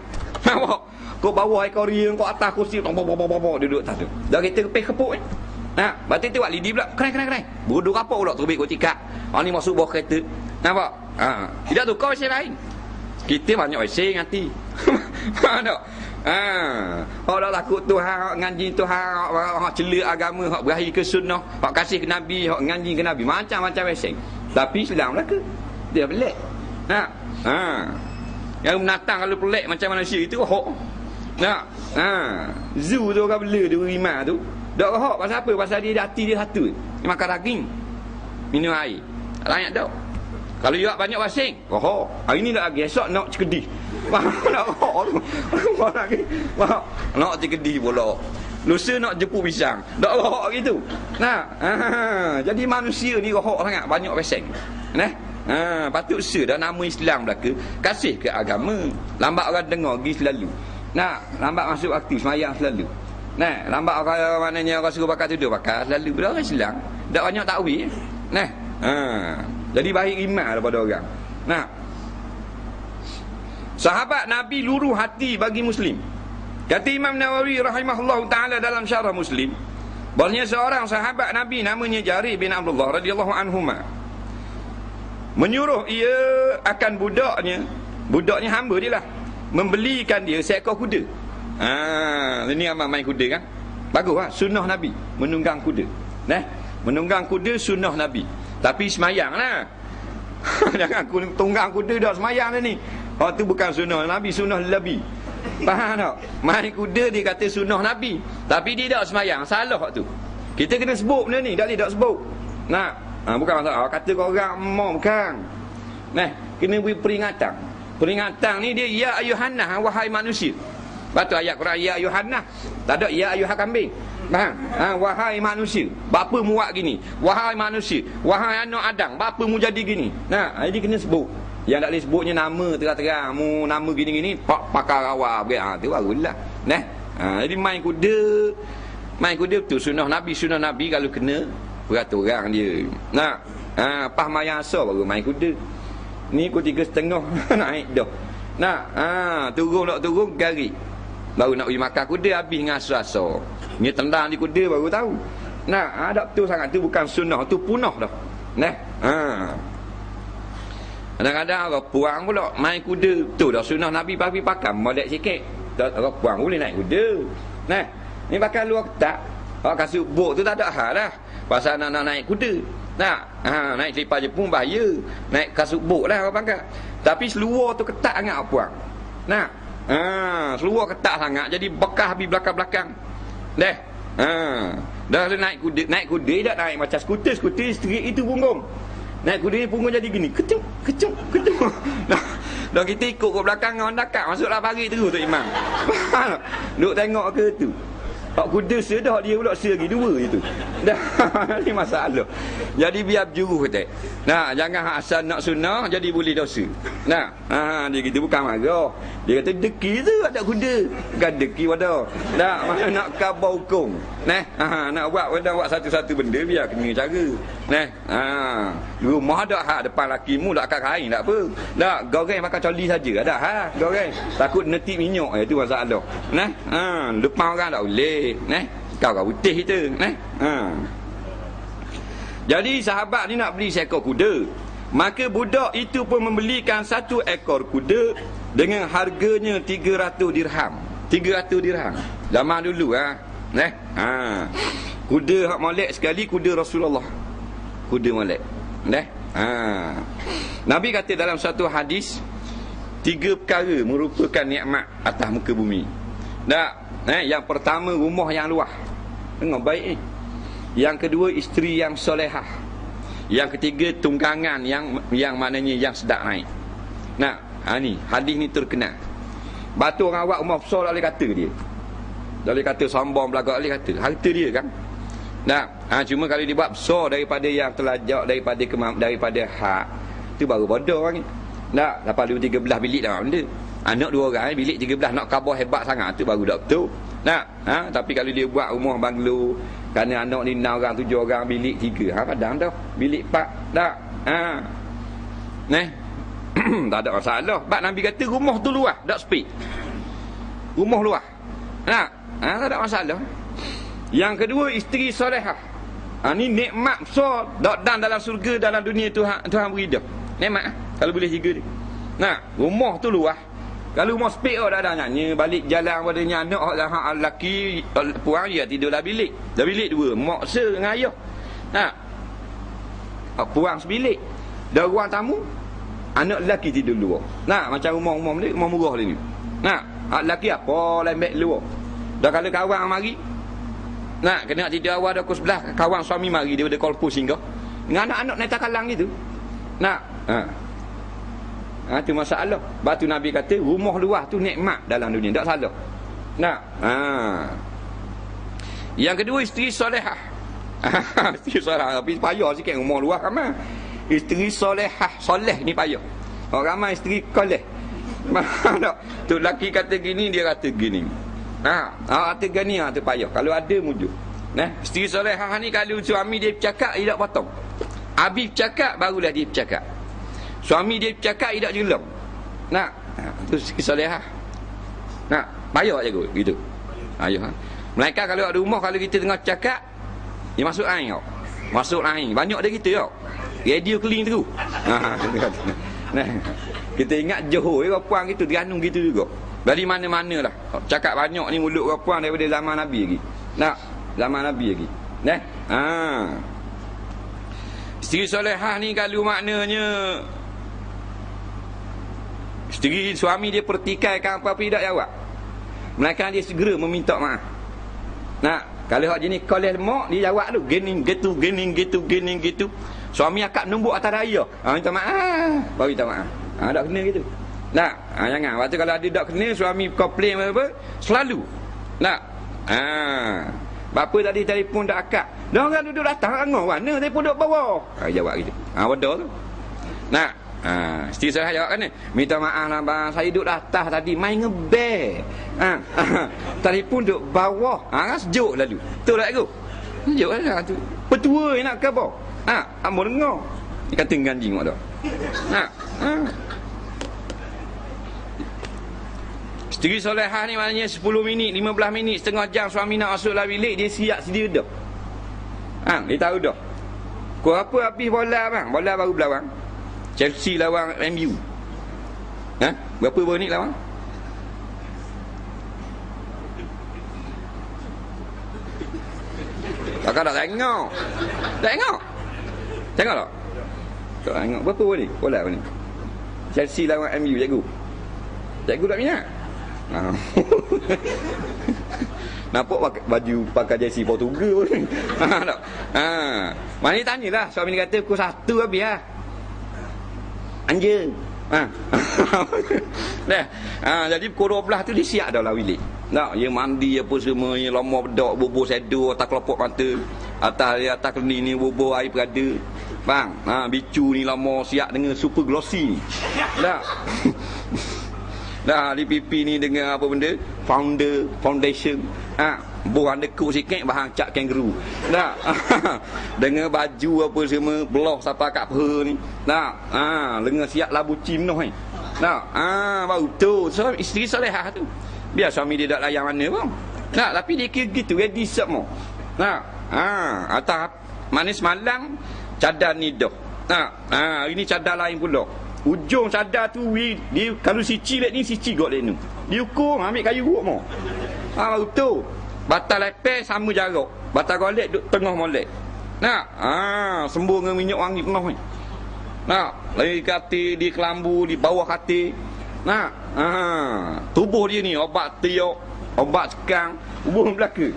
Kau bawah ekor riang, kau atas kursi duduk atas tu. Dah kita kepuk ni. Batin tu buat lidi pula. Keren. Bodoh kapok pula terbit kau tikak. Ni masuk bawah kereta. Nampak? Tidak tu kau mesej lain. Kita banyak mesej hati. Faham tak? Orang takut Tuhan, ngaji Tuhan, hak cela agama, hak berakhir ke sunnah, hak kasih ke Nabi, hak ngaji ke Nabi, macam-macam mesej. Tapi Islam lah ke? Dia pelik. Yang binatang kalau pelik macam manusia itu hak. Zoo tu orang bela dia rimah tu. Tak hak pasal apa? Pasal dia hati dia satu. Dia makan daging, minum air. Layak tak? Kalau you banyak basing, hari ni dah lagi, esok nak cekedi. Nak rohok tu. Lagi. Nak cekedi pula. Lusa nak jeput pisang. Tak rohok gitu. Nah, jadi manusia ni rohok sangat, banyak basing. Patut dah nama Islam belaka, kasih ke agama. Lambat orang dengar pergi selalu. Lambat masuk waktu semayang selalu. Lambat orang maknanya orang suruh bakar tidur bakar selalu. Bila orang Islam tak banyak takwil. Jadi baik iman daripada orang. Sahabat Nabi luruh hati bagi Muslim. Kata Imam Nawawi rahimahullah ta'ala dalam syarah Muslim, bahasanya seorang sahabat Nabi namanya Jarir bin Abdullah radhiyallahu anhuma menyuruh ia akan budaknya hamba dia lah, membelikan dia seekor kuda. Ini amat main kuda kan? Bagus lah, sunnah Nabi menunggang kuda. Menunggang kuda sunnah Nabi. Tapi semayang lah. Jangan tunggang kuda dah semayang dah ni. Tu bukan sunnah Nabi, sunnah Nabi. Faham tak? Main kuda dia kata sunnah Nabi, tapi dia tak semayang, salah tu. Kita kena sebut benda ni, tak boleh tak sebut. Bukan masalah kata kau orang mau bukan. Kena beri peringatan. Peringatan ni dia ya ayuhannas, wahai manusia. Batu ayat Quran ya ayuhannas. Tak ada ya ayuhal kambing. Wahai manusia, bapa mu buat gini. Wahai manusia, wahai anak Adam, bapa mu jadi gini. Jadi kena sebut. Yang tak boleh sebutnya nama terang-terang, mu nama gini-gini, pakar rawa tu barulah. Jadi main kuda betul sunnah Nabi kalau kena peraturan dia. Pas mayang asar baru main kuda. Ni pukul 3.30 naik dah. Turun tak turun garik. Baru nak pergi makan kuda habis dengan asar. Ni tendang di kuda baru tahu. Tak betul sangat tu, bukan sunnah, tu punah dah. Kadang-kadang orang puang pula main kuda. Betul dah sunnah Nabi tapi pakai molek sikit. Orang puang boleh naik kuda. Ni pakai luar ketak. Orang kasut bok tu tak ada hal dah. Pasal nak naik kuda. Naik selipar Jepun bahaya. Naik kasut bok lah orang pakai. Tapi seluar tu ketat sangat orang puang. Seluar ketat sangat, jadi bekas habis belakang-belakang. Dah naik kuda tak naik macam skuter street itu punggung. Naik kuda ni punggung jadi gini, kecung. Dah kita ikut ke belakang orang dekat, masuklah pagi terus tu imam. Duk tengok ke tu. Hak kuda sedah dia pula seri dua itu. Dah ni masalah. Jadi biar berjuruh kata. Jangan hak asal nak sunnah jadi boleh dosa. Dia kita bukan marah. Dia kata deki tu ada kuda. Bukan deki pada. Mana nak khabar hukum. Nak buat satu-satu benda biar kena cara. Rumah ada hak depan lakimu tak kat kain tak apa. Goreng pakai coli saja ada hak goreng. Takut netik minyak itu masalah. Depan orang tak boleh. Kau putih itu. Jadi sahabat ni nak beli seekor kuda. Maka budak itu pun membelikan satu ekor kuda dengan harganya 300 dirham. 300 dirham. Zaman dulu kuda hak molek sekali, kuda Rasulullah. Kuda molek. Nabi kata dalam satu hadis, 3 perkara merupakan nikmat atas muka bumi. Yang pertama rumah yang luas. Tengok baik ni. Yang kedua isteri yang solehah. Yang ketiga tunggangan yang maknanya yang sedap naik. Ni hadis ni terkenal. Batu orang awak rumah besar tak boleh kata dia. Tak boleh kata sombong belagak, boleh kata harta dia kan. Cuma kalau dia buat besar daripada yang telajak, daripada hak, tu baru bodoh orang ni. Dapat 13 bilik dah benda. Anak 2 orang, bilik 13 nak khabar hebat sangat, tu baru dah betul. Tapi kalau dia buat rumah banglo, kerana anak ni 6 orang 7 orang, bilik 3, padang dah. Bilik 4 dah. Tak ada masalah. Sebab Nabi kata rumah tu luas, tak speed. Rumah luas. Tak ada masalah. Yang kedua isteri solehah. Ni nikmat besar dan dalam surga, dalam dunia Tuhan beri dah. Nikmat kalau boleh jaga dia. Rumah tu luas. Kalau rumah spek dah nyanyi balik jalan padanya anak hak lelaki puang dia tidurlah bilik. Dah bilik 2, maksa dengan ayah. Puang sebilik. Dah ruang tamu, anak lelaki tidur 2. Macam rumah-rumah ni, rumah murah ni. Hak lelaki apa lembek luar. Dah kalau kawan mari. Kena tidur awal dah pukul 11, kawan suami mari dia call push singgah. Dengan anak-anak naik kalang gitu. Nak. Tu masalah. Batu Nabi kata rumah luas tu nikmat dalam dunia, tak salah. Nak. Yang kedua, isteri solehah. Isteri solehah tapi payah sikit rumah luas ramai. Isteri solehah, soleh ni payah. Orang ramai isteri koleh. Tak. Tu lelaki kata gini, dia kata gini. Kata gini, tu payah. Kalau ada mujuk. Isteri solehah ni kalau suami dia bercakap, dia tak potong. Habis bercakap, barulah dia bercakap. Suami dia bercakap, dia tak jelam. Tu isteri solehah. Payah je kot, gitu. Ayuh. Melainkan kalau ada rumah, kalau kita tengah cakap, dia masuk air tau. Masuk air. Banyak dia kita tau. Radio clean tu. Kita ingat Johor puan gitu, Terengganu gitu juga. Dari mana-mana lah. Cakap banyak ni mulut puan daripada zaman Nabi lagi. Zaman Nabi lagi. Isteri solehah ni kalau maknanya isteri suami dia pertikaikan apa-apa tidak jawab. Melainkan dia segera meminta maaf. Kalau hak jenis koleh lemak, dia jawab tu gini gitu. Suami akak numbuk atas raya. Minta maaf. Baru minta maaf. Tak kena gitu. Jangan. Waktu kalau ada tak kena, suami komplain apa, selalu. Bapa tadi telefon dak akak. Dah orang duduk datang angah mana telefon duduk bawah. Jawab gitu. Betul tu. Isteri saya jawab kan ni, minta maaf lah bang, saya duduk atas tadi main ngebel. Telefon duduk bawah. Kan sejuk lalu. Betul tak aku? Sejuk lah tu. Petua nak ke apa? Amor dengar. Dia kata ganjing mak dah. Isteri solehah ni maknanya 10 minit, 15 minit, setengah jam suami nak masuk dalam bilik, dia siap sedia dah. Dia tahu dah. Kau apa habis bola bang? Bola baru belawang. Chelsea lawan MU. Berapa minit lawan? Takkan tak tengok. Tengok tak? Tak tengok. Berapa minit bola ni? Chelsea lawan MU, Cikgu tak minat. Nampak pakai jersey Portugal pun. Mana tanyalah, suami dia kata pukul 1 habis lah. Anjing. Jadi pukul 12 tu dia siap dah lah bilik. Dia mandi apa semua, yang lama bedak, bubur sedo atas kelopok mata, atas kening ni bubur air perada. Bang, bicu ni lama siap dengan super glossy. Di pipi ni dengan apa benda? Foundation. Buah dekuk sikit bahan cap kangaroo. Dengan baju apa semua, belah sampai kat peha ni. Lengan siap labu cimnoh ni. Baru tu. So, isteri solehah tu. Biar suami dia tak layan mana pun. Tapi dia kira gitu, ready semua. Atas manis malang, cadar ni dah. Hari ni cadar lain pula. Ujung cadar tu, dia kalau sici lek ni, sici got lek ni. Dia ukur, ambil kayu urut mau. Baru tu. Batal lepeh sama jarak. Batal golek duduk tengah molek. Sembur dengan minyak wangi penuh ni. Lagi kati di kelambu, di bawah kati. Tubuh dia ni obat tiok, obat sekang, hubung belaka.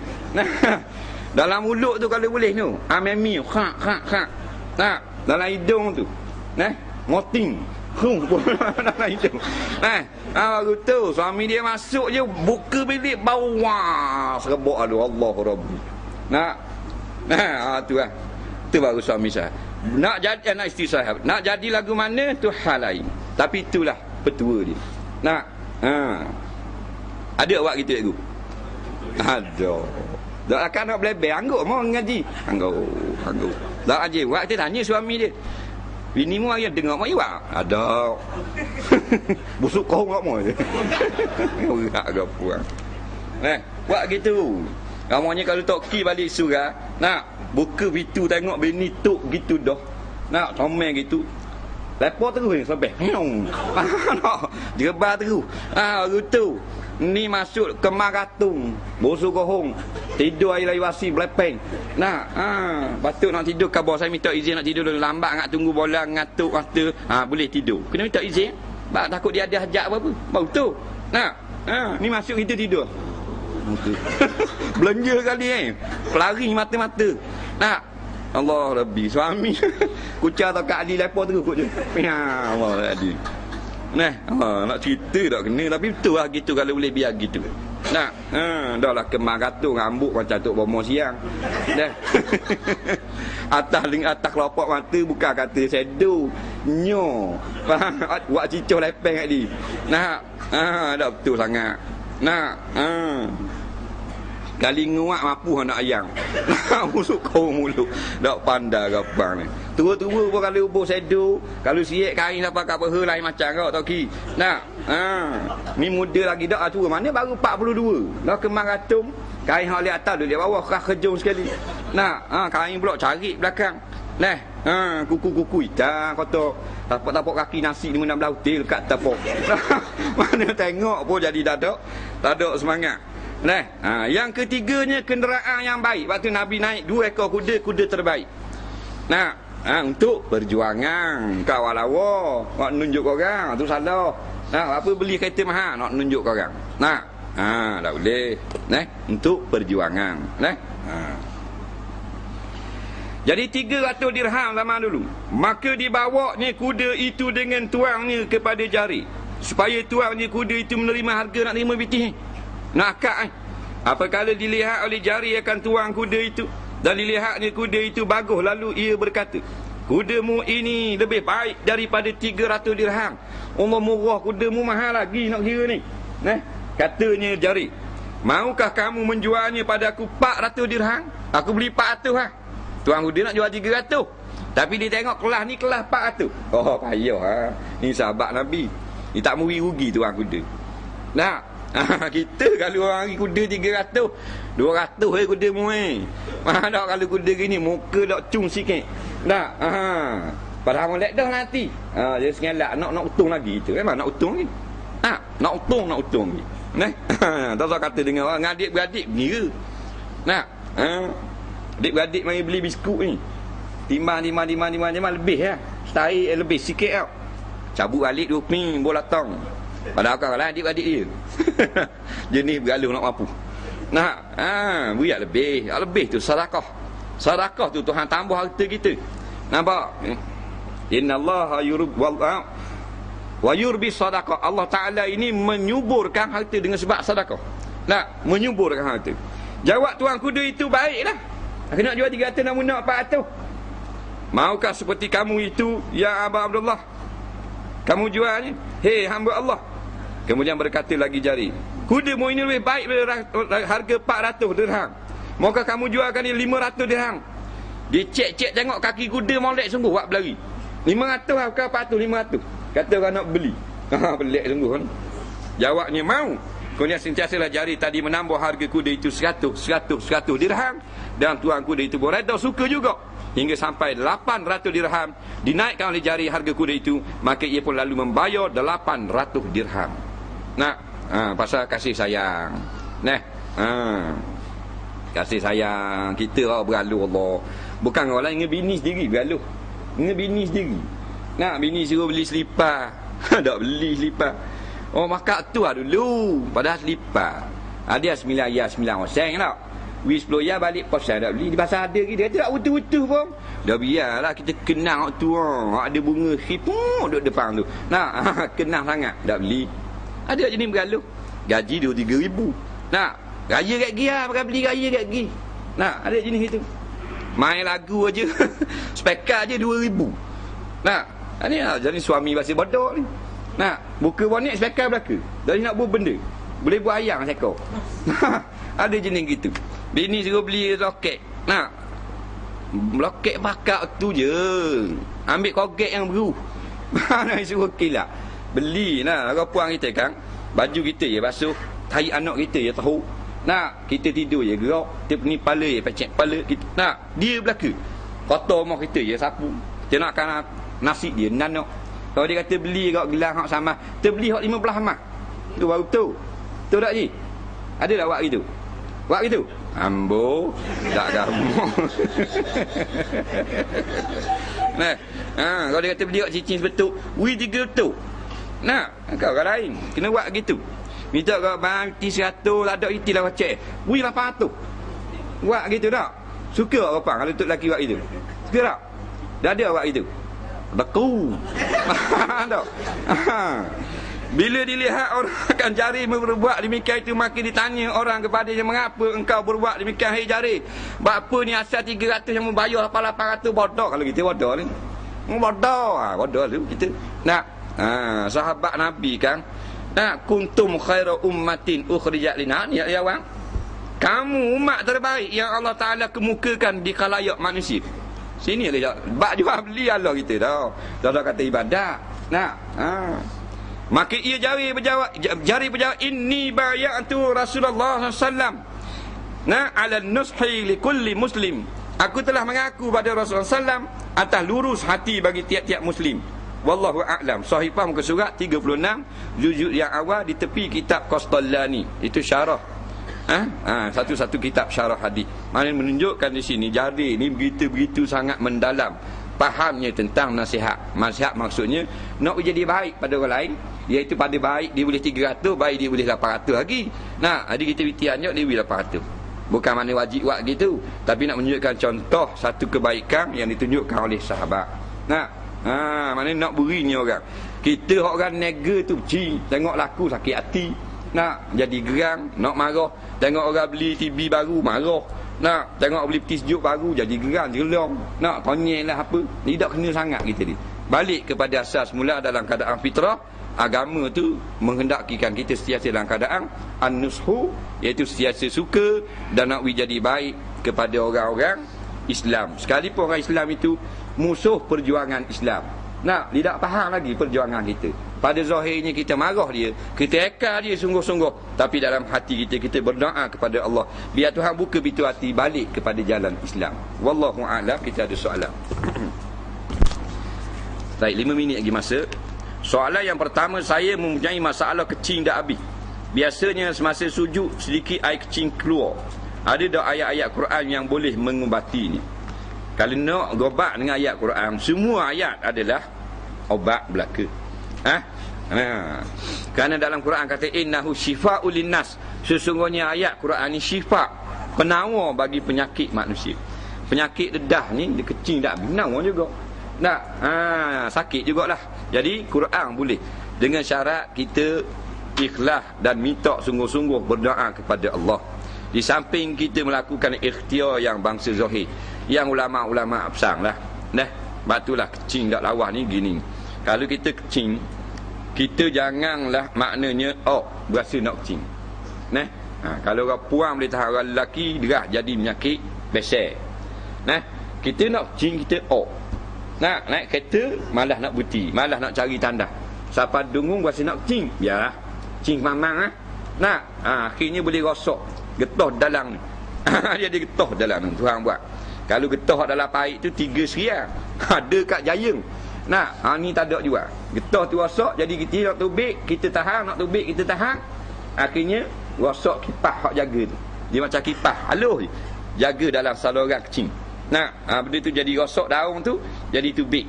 Dalam mulut tu kalau boleh tu, memi khak. Dalam hidung tu. Moting. Dalam hidung. Baru tu suami dia masuk je, buka bilik bawah serebok aduh Allahu Rabbi. Tu lah. Tu baru suami saya. Nak jadi anak isteri saya. Nak jadi lagu mana tu hal lain. Tapi itulah petua dia. Ada awak gitu cikgu? Ada. Tak akan nak belebel angguk mau ngaji. Angguk. Tak aje. Waktu tanya suami dia. Bini mu yang dengar mai wak? Ada. Busuk kau ngak mau je. Berat ke puang. Buat gitu. Ramanya kalau toki balik surah, buka pintu tengok bini tok gitu dah. Comel gitu. Lepas terus sampai. Jebar terus. Gitu. Ni masuk ke Maratung, bosu kohong, tidur air laiwasi belepeng. Patut nak tidur khabar saya minta izin nak tidur dulu, lambat nak tunggu bola ngatuk mata. Boleh tidur. Kena minta izin. Takut dia ada hajat apa-apa. Baru tu. Ni masuk kita tidur. Belanja kali pelari mata-mata. Allah Rabbi suami kucar atau Kak Ali lepas terus kot je. Ya Allah Adi. Nah, nak cerita tak kena tapi betul lah gitu kalau boleh biar gitu. Nah, dah lah kemar gatung rambut macam tok bomo siang. Dah. atas kelopak mata bukan kata shadow. Nyo. Faham? Buat cicoh lepeng kat dia. Nah, dah betul sangat. Nah, kali nguak mampu anak ayang. Busuk kau mulut. Tak pandai gapang ni. Tua-tua pun kalau ubah sedo, kalau siap kain apa kat peha lain macam kau tak ki. Nah, ni muda lagi dak tua. Mana baru 42. Dah kemar ratung, kain hak di atas dia bawah kah kejung sekali. Nah, kain pula cari belakang. Nah, kuku-kuku hitam kotor. Tapak-tapak kaki nasi ni nak belautil kat tapak. Mana tengok pun jadi dadak. Tak semangat. Nah, yang ketiganya kenderaan yang baik. Waktu Nabi naik 2 ekor kuda terbaik. Nah, untuk perjuangan kawal awak, nak nunjuk orang, tu salah. Nah, apa beli kereta mahal nak nunjuk orang. Nah, tak boleh. Nah, untuk perjuangan. Nah. Jadi 300 dirham zaman dulu. Maka dibawanya kuda itu dengan tuangnya kepada jari. Supaya tuangnya kuda itu menerima harga nak terima bitih. Nak akak apabila dilihat oleh jari akan tuang kuda itu dan dilihatnya kuda itu bagus, lalu ia berkata, kudamu ini lebih baik daripada 300 dirham. Allah murah, kudamu mahal lagi nak kira ni. Nah, katanya jari, maukah kamu menjualnya pada aku 400 dirham? Aku beli 400 lah. Tuang kuda nak jual 300. Tapi dia tengok kelas ni kelas 400. Oh payah ni sahabat Nabi. Ni tak muri rugi tuang kuda. Nah, kita kalau orang kuda 300, 200 kuda muai. Mana kalau kuda gini muka dak cung sikit. Dah. Padahal molek dah nanti. Dia sengelak nak untung lagi itu. Memang nak untung ni. Nak untung ni. Nah. Tak usah kata dengan orang adik-beradik mengira. Nah. Adik-beradik mari beli biskut ni. Timbang lebih lah. Setari lebih sikit tau. Cabut balik 2 ping bola tong. Padahal kau lah adik-adik dia. Jenis bergaluh nak mampu. Nah, beriak lebih. Lebih tu sedekah. Sedekah tu Tuhan tambah harta kita. Nampak? Innallaha wa yurbi sedekah. Allah Taala ini menyuburkan harta dengan sebab sedekah. Nah, menyuburkan harta. Jawab tuan kuda itu baiklah. Aku nak jual 300 namun nak 400. Maukah seperti kamu itu ya Aba Abdullah? Kamu jualnya? Hei hamba Allah. Kemudian berkata lagi jari, kudamu ini lebih baik daripada harga 400 dirham. Maukah kamu jualkan dia 500 dirham? Dia cek tengok kaki kuda molek sungguh buat berlari. 500 lah bukan 400, 500. Kata orang nak beli. Pelik sungguh kan. Jawabnya mau. Kemudian sentiasalah jari tadi menambah harga kuda itu 100 dirham. Dan tuan kuda itu pun reda suka juga. Hingga sampai 800 dirham dinaikkan oleh jari harga kuda itu. Maka ia pun lalu membayar 800 dirham. Nah, pasal kasih sayang. Nah, kasih sayang kita bergaluh Allah. Bukan orang lain dengan bini sendiri bergaluh. Dengan bini sendiri. Nak bini suruh beli selipar. Tak beli selipar. Oh maka tu lah dulu. Padahal selipar. Dia 9 ya 9 sen tak. Wis 10 ya balik pasal tak beli. Di pasal ada kita. Dia tak utuh-utuh pun. Dah biarlah kita kenang tu. Ada bunga khipung duduk depan tu. Nah, kenang sangat. Tak beli. Ada jenis bergaluh. Gaji 2-3 ribu. Nah, raya kat gigi lah. Pakai beli raya kat gigi. Nah, ada jenis itu. Main lagu aja. Spekar aja 2 ribu. Nah, ni lah jadi suami bahasa bodoh ni. Nah, buka bonek spekar belaka. Jadi nak buat benda. Boleh buat ayam sekor. Ada jenis gitu. Bini suruh beli loket. Nah, loket bakar tu je. Ambil koget yang baru. Mana suruh kilat. Beli nah orang puang kita kan. Baju kita je basuh. Tai anak kita je tahu. Nah, kita tidur je gerak. Kita ni kepala je pecek kepala kita. Nah, dia belaka. Kotor rumah kita je sapu. Dia nakkan nasi dia nanok. Kalau dia kata beli kat gelang hak sama, terbeli hak 15 mak. Tu baru tu. Tu tak ji? Ada tak buat gitu? Buat gitu? Ambo tak gamu. Nah, kalau dia kata beli hak cincin sebetul, wi 3 betul. Nah, kau orang lain kena buat gitu. Minta kau bang ti 100 tak ada itilah wacek. Wi 800. Buat gitu tak? Suka awak perang kalau untuk lelaki buat itu? Suka tak? Dah ada awak itu? Beku. Tak? Bila dilihat orang akan jari berbuat demikian itu, makin ditanya orang kepadanya, mengapa engkau berbuat demikian, hei jari? Bapa ni asal 300 yang membayar 800, bodoh kalau kita bodoh ni. Bodoh, bodoh tu kita. Nak, sahabat Nabi kan, kuntum khaira ummatin ukhrijat lin-nas, ya bang. Kamu umat terbaik yang Allah Taala kemukakan di khalayak manusia. Sini dia bak jual beli Allah kita dah. Dah kata ibadat. Nak, maka ia jari berjawab, inni bay'atu Rasulullah sallallahu ala nushi li kulli muslim. Aku telah mengaku pada Rasulullah sallam atas lurus hati bagi tiap-tiap muslim. Wallahu a'lam. Sahifah muka surat 36, juzuk yang awal di tepi kitab Qastallani. Itu syarah. Satu-satu kitab syarah hadis. Mana menunjukkan di sini jari ni begitu sangat mendalam fahamnya tentang nasihat. Nasihat maksudnya nak jadi baik pada orang lain, iaitu pada baik dia boleh 300, baik dia boleh 800 lagi. Nah, jadi kita anjak dia boleh 800. Bukan mana wajib buat gitu, tapi nak menunjukkan contoh satu kebaikan yang ditunjukkan oleh sahabat. Nah, mana nak beri ni orang. Kita orang nega tu tengok laku sakit hati. Nak jadi gerang, nak marah. Tengok orang beli TV baru, marah. Nak tengok beli peti sejuk baru, jadi gerang, jelong. Nak konyel lah apa. Tidak kena sangat kita ni. Balik kepada asas mula dalam keadaan fitrah. Agama tu menghendakikan kita sentiasa dalam keadaan an-nushu, iaitu sentiasa suka dan nak jadi baik kepada orang-orang Islam. Sekalipun orang Islam itu musuh perjuangan Islam. Nak, dia tak faham lagi perjuangan kita. Pada zahirnya kita marah dia, kita ekar dia sungguh-sungguh, tapi dalam hati kita berdoa kepada Allah, biar Tuhan buka pintu hati balik kepada jalan Islam. Wallahu a'lam. Kita ada soalan. Baik, 5 minit lagi masa. Soalan yang pertama, saya mempunyai masalah kecing dah habis. Biasanya semasa sujud sedikit air kecing keluar. Ada tak ayat-ayat Quran yang boleh mengubatinya? Kalau nak berubat dengan ayat Quran, semua ayat adalah obat belaka. Kerana dalam Quran kata innahu syifa'ul linnas. Sesungguhnya ayat Quran ni syifa', penawar bagi penyakit manusia. Penyakit dedah ni dia kecing tak penawar juga. Nak, sakit jugalah. Jadi Quran boleh, dengan syarat kita ikhlas dan minta sungguh-sungguh berdoa kepada Allah. Di samping kita melakukan ikhtiar yang bangsa zahir, yang ulama-ulama pesang lah. Batulah kecing tak lawas ni gini. Kalau kita kecing, kita janganlah maknanya berasa nak kecing. Kalau orang puang boleh tahan, orang lelaki derah jadi penyakit besar. Kita nak kecing, kita nak naik kereta, malah nak buti, malah nak cari tanda. Siapa dengung berasa nak kecing, biarlah kecing mamang. Akhirnya boleh rosak, getah dalam ni. Dia ada getah dalam ni, Tuhan buat. Kalau getah dalam paip tu 3 seriang, ada kat Jayeng. Ni tak ada juga. Getah tu rosak, jadi kita nak tubik, kita tahan, nak tubik, kita tahan. Akhirnya rosak kipas hak jaga tu. Dia macam kipas halus je, jaga dalam saluran kecing. Benda tu jadi rosak daun tu, jadi tubik.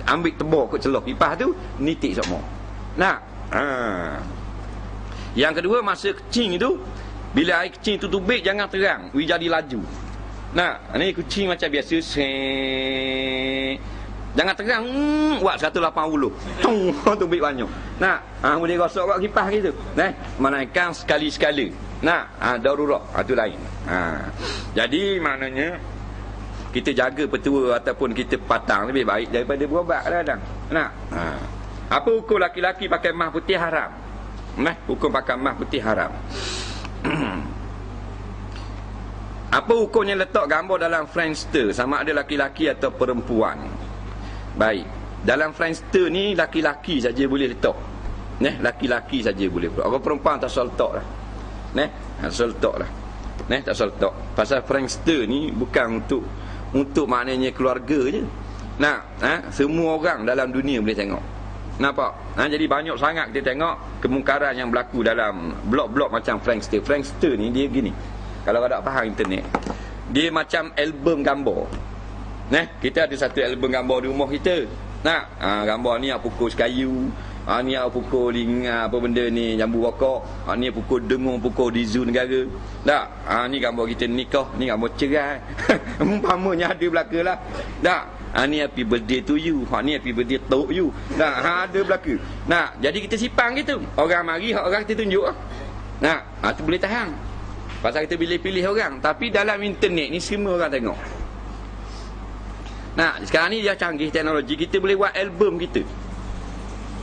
Ambil tebal kot celah kipas tu, nitik semua. Yang kedua, masa kecing tu, bila air kecing tu tubik, jangan terang, jadi laju. Ni kucing macam biasa, jangan terang, buat 180. Tubik banyak. Boleh rosak kat kipas gitu. Manaikkan sekali-sekala. Darurat, tu lain. Jadi maknanya kita jaga petua ataupun kita patang lebih baik daripada berubat kadang-kadang. Apa hukum laki-laki pakai mah putih haram? Hukum pakai mah putih haram. Apa hukumnya letak gambar dalam Friendster, sama ada laki-laki atau perempuan? Baik, dalam Friendster ni laki-laki saja boleh letak. Laki-laki saja boleh. Orang perempuan tak asal letak lah. Asal letak lah. Tak asal letak. Pasal Friendster ni bukan untuk maknanya keluarga je. Semua orang dalam dunia boleh tengok. Nampak? Jadi banyak sangat kita tengok kemungkaran yang berlaku dalam blog-blog macam Friendster. Friendster ni dia gini. Kalau ada faham internet, dia macam album gambar. Kita ada satu album gambar di rumah kita. Gambar ni pukul sekayu, Ni pukul linga apa benda ni, jambu rokok. Ni pukul dengung, pukul di zoo negara. Tak? Ni gambar kita nikah, ni gambar cerai. Umpamanya ada belaka lah. Tak? Ni happy birthday to you. Ni happy birthday to you. Tak? Ada belaka. Nah, jadi kita simpan gitu. Orang mari, orang kita tunjuk. Nah, tu boleh tahan. Pasal kita pilih-pilih orang. Tapi dalam internet ni semua orang tengok. Nah, sekarang ni dia canggih teknologi. Kita boleh buat album kita.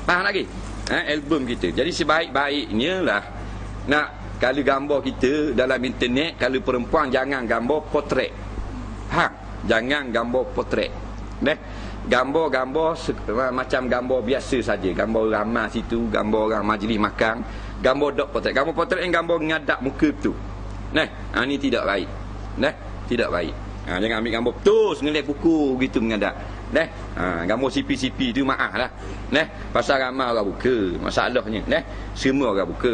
Faham lagi? Album kita. Jadi sebaik-baiknya lah, nak kalau gambar kita dalam internet, kalau perempuan jangan gambar potret. Jangan gambar potret. Gambar-gambar macam gambar biasa saja. Gambar ramah situ, gambar orang majlis makan, gambar dok potret. Gambar potret yang gambar ngadap muka tu. Ni tidak baik. Tidak baik. Jangan ambil gambar terus ngelek kuku gitu mengadap. Gambar sipi-sipi tu maaf lah. Pasal ramai orang buka masalahnya. Semua orang buka.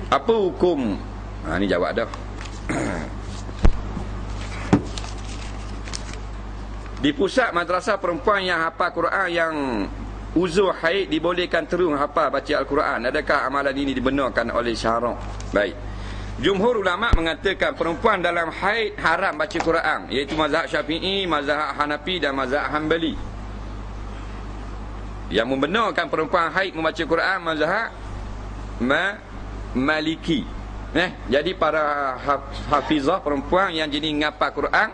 Apa hukum? Ni jawab dah. Di pusat madrasah perempuan yang hafal Quran yang uzur haid dibolehkan terus hafal baca Al-Quran. Adakah amalan ini dibenarkan oleh syarak? Baik. Jumhur ulama mengatakan perempuan dalam haid haram baca Quran, iaitu mazhab Syafi'i, mazhab Hanafi dan mazhab Hanbali. Yang membenarkan perempuan haid membaca Quran mazhab Maliki. Jadi para hafizah perempuan yang jadi ngapal Quran,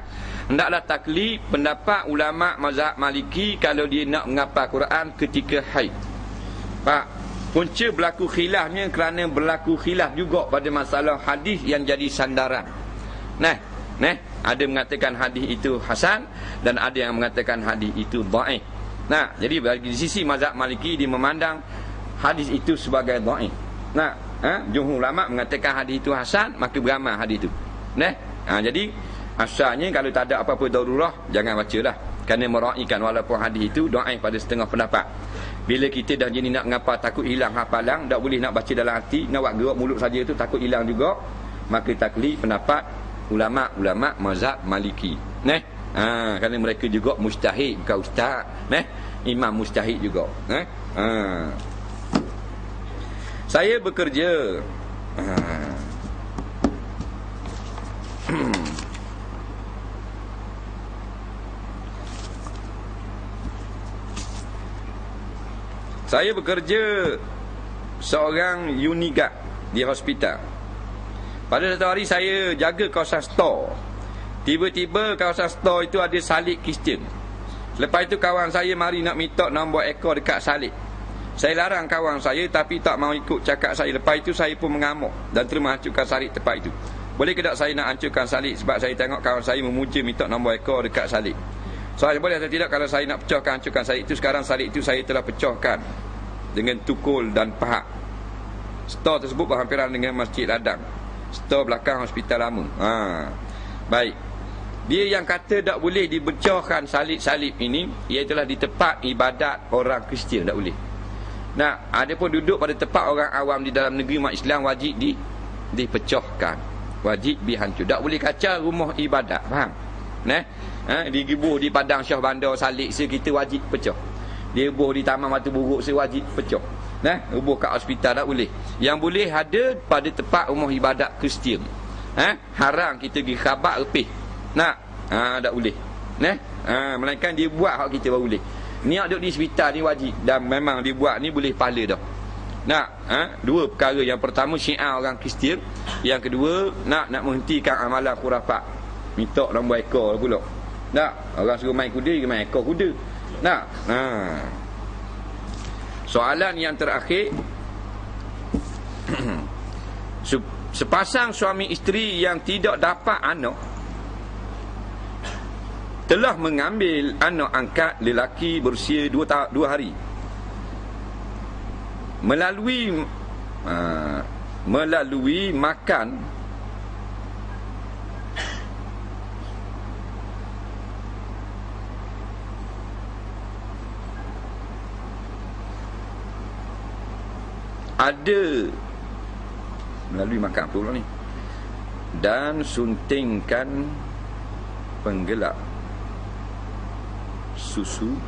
hendaklah taklid pendapat ulama mazhab Maliki kalau dia nak menghafal Quran ketika haid. Pak, punca berlaku khilafnya kerana berlaku khilaf juga pada masalah hadis yang jadi sandaran. Ada mengatakan hadis itu hasan dan ada yang mengatakan hadis itu dhaif. Jadi bagi sisi mazhab Maliki dia memandang hadis itu sebagai dhaif. Jumhur ulama mengatakan hadis itu hasan, maka beramal hadis itu. Jadi asalnya kalau tak ada apa-apa darurah, jangan bacalah. Kerana meraihkan walaupun hadis itu dhaif pada setengah pendapat. Bila kita dah jadi nak ngapa takut hilang hafalan, tak boleh nak baca dalam hati, nak buat gerak mulut saja tu takut hilang juga, maka taklid pendapat ulama-ulama mazhab Maliki. Kerana mereka juga mujtahid, bukan ustaz. Imam mujtahid juga. Saya bekerja saya bekerja seorang uniguard di hospital. Pada satu hari saya jaga kawasan store. Tiba-tiba kawasan store itu ada salib Kristian. Lepas itu kawan saya mari nak minta nombor ekor dekat salib. Saya larang kawan saya tapi tak mau ikut cakap saya. Lepas itu saya pun mengamuk dan terus menghancurkan salib tempat itu. Boleh ke tak saya nak hancurkan salib sebab saya tengok kawan saya memuja minta nombor ekor dekat salib. Soalnya boleh atau tidak kalau saya nak pecahkan, hancurkan salib itu. Sekarang salib itu saya telah pecahkan dengan tukul dan pahat. Store tersebut berhampiran dengan Masjid Ladang, store belakang hospital lama. Baik. Dia yang kata tak boleh dipecahkan salib-salib ini, iaitulah di tempat ibadat orang Kristian tak boleh. Ada pun duduk pada tempat orang awam di dalam negeri umat Islam wajib dipecahkan, wajib dihancur. Tak boleh kacau rumah ibadat, faham? Digibuh di padang Syah Bandar salib kita wajib pecah. Dia buh di Taman Mata Buruk wajib pecah. Buh kat hospital tak boleh. Yang boleh ada pada tempat rumah ibadat Kristian. Haram kita pergi khabar lepih. Tak boleh. Melainkan dia buat hak kita baru boleh. Niat duduk di hospital ni wajib dan memang dibuat ni boleh pahala dah. Dua perkara. Yang pertama syiar orang Kristian, yang kedua nak menghentikan amalan khurafat. Minta nombor ekor pula. Orang suruh main kuda, dia main ekor kuda. Soalan yang terakhir. Sepasang suami isteri yang tidak dapat anak telah mengambil anak angkat lelaki berusia 2 hari melalui makan melalui makan apa pula ni? dan suntingkan penggelap susu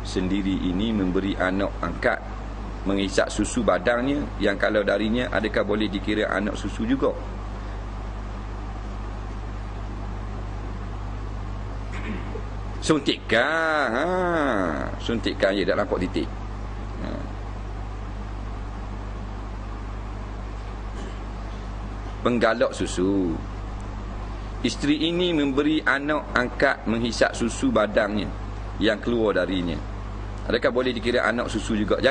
sendiri ini memberi anak angkat menghisap susu badangnya, yang kalau darinya adakah boleh dikira anak susu juga? Suntikkan, suntikkan je, tak nampak titik. Penggalak susu. Isteri ini memberi anak angkat menghisap susu badangnya yang keluar darinya. Adakah boleh dikira anak susu juga?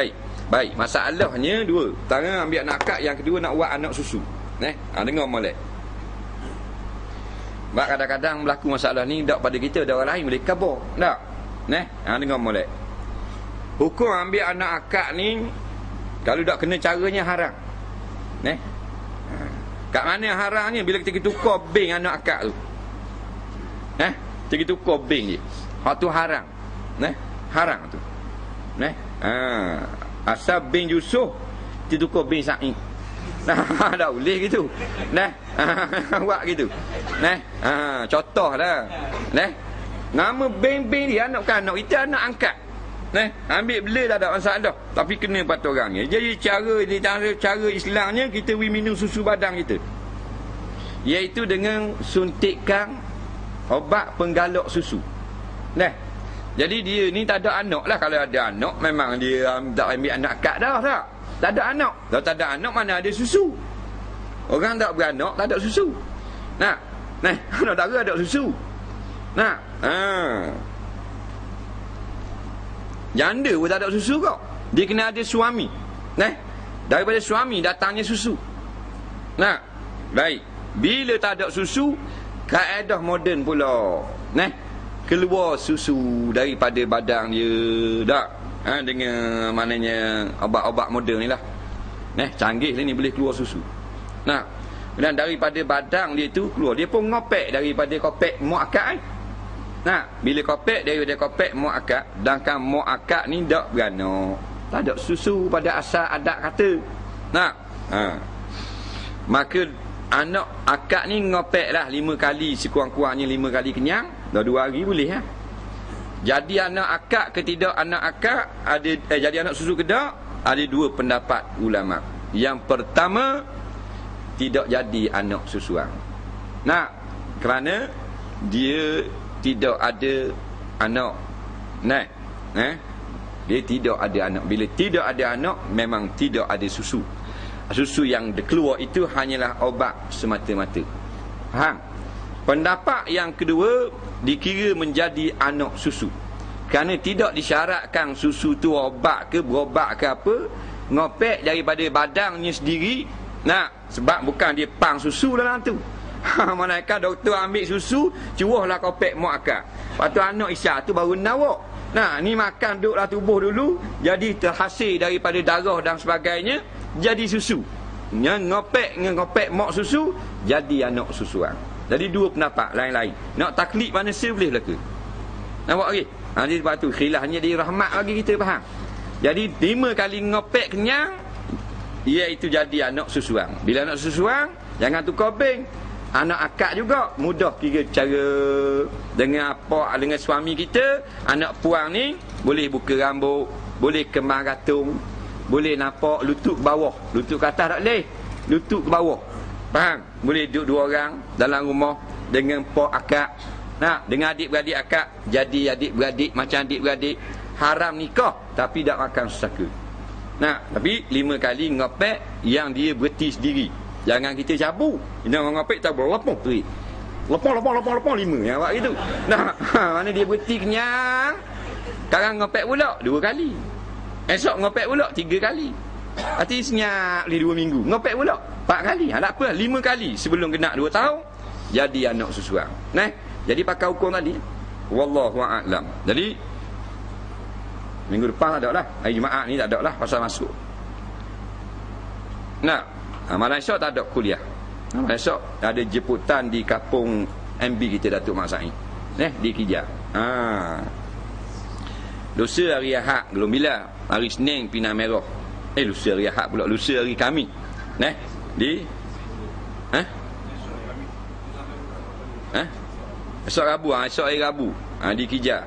Baik, masalahnya dua. Pertama ambil anak angkat, yang kedua nak buat anak susu. Dengar molek. Sebab kadang-kadang berlaku masalah ni tak pada kita, ada orang lain boleh khabar. Tak? Dengar molek. Hukum ambil anak akak ni kalau tak kena caranya haram. Kat mana haramnya? Bila kita tukar bank anak akak tu. Kita tukar bank je. Hak tu haram. Haram tu. Asal bank Yusof ditukar bank Sa'id. Tak boleh gitu. Buat gitu. Contohlah. Nama bank-bank dia anak bukan anak, itu anak angkat. Ambil bela tak ada masalah, tapi kena patut orangnya. Jadi cara Islamnya kita minum susu badang kita, iaitu dengan suntikkan obat penggalak susu. Jadi dia ni tak ada anak lah. Kalau ada anak memang dia tak ambil anak akak dah. Tak ada anak. Kalau tak ada anak mana ada susu? Orang tak beranak tak ada susu. Anak dara ada susu. Janda pun tak ada susu kau. Dia kena ada suami. Daripada suami datangnya susu. Baik. Bila tak ada susu, kaedah moden pula. Keluar susu daripada badang dia. Tak? Dengan maknanya obat-obat moden ni lah. Canggih lah ni, boleh keluar susu. Dan daripada badang dia tu keluar. Dia pun ngopek daripada kopek mu'akad. Bila kopek daripada kopek mu'akad, sedangkan mu'akad ni tak beranak, tak ada susu pada asal adat kata. Maka anak akad ni ngopek lah 5 kali, sekurang-kurangnya 5 kali kenyang. Dah 2 hari boleh. Jadi anak akak ke tidak anak akak ada jadi anak susu ke tak? Ada 2 pendapat ulama. Yang pertama, tidak jadi anak susuan. Kerana dia tidak ada anak. Dia tidak ada anak. Bila tidak ada anak, memang tidak ada susu. Susu yang keluar itu hanyalah obat semata-mata. Faham? Pendapat yang kedua, dikira menjadi anak susu. Kerana tidak disyaratkan susu tu obat ke berobat ke apa, ngopek daripada badangnya sendiri. Sebab bukan dia pang susu dalam tu. Manakah doktor ambil susu, cuahlah kopek mu'akad. Lepas tu anak isyak tu baru nawak. Ni makan duduklah tubuh dulu, jadi terhasil daripada darah dan sebagainya, jadi susu. Ngopek mak susu, jadi anak susuan. Jadi 2 pendapat lain-lain. Nak taklid manusia boleh berlaku. Nampak lagi? Jadi sebab tu khilafnya di rahmat lagi kita faham. Jadi 5 kali ngopek kenyang, iaitu jadi anak susuan. Bila anak susuan, jangan tukar bank. Anak akak juga mudah kira cara dengan apa, dengan suami kita. Anak puang ni boleh buka rambut, boleh kemar gantung, boleh nampak lutut ke bawah. Lutut ke atas tak boleh, lutut ke bawah. Faham? Boleh duduk 2 orang dalam rumah dengan pak akak. Dengan adik-beradik akak, jadi adik-beradik macam adik-beradik. Haram nikah tapi tak makan sesaka. Tapi 5 kali ngopek yang dia berhenti sendiri. Jangan kita cabut. Jangan ngopek tak berapa tu. Lepong 5 yang buat gitu. Mana dia berhenti kenyang. Sekarang ngopek pula 2 kali. Esok ngopek pula 3 kali. Hati senyap boleh 2 minggu. Ngopek pula 4 kali. Tak apa, 5 kali sebelum kena 2 tahun jadi anak susuan. Jadi pakai hukum tadi. Wallahu a'lam. Jadi minggu depan tak ada lah. Hari Jumaat ni tak ada lah pasal masuk. Malam esok tak ada kuliah. Malam esok ada jemputan di kampung MB kita, Datuk Mak Said. Di Kijang. Lusa hari Ahad belum bila. Hari Senin Pinang Merah. Lusa hari Ahad pula. Lusa hari Khamis. Di Esok Rabu, esok hari Rabu. Di Kija.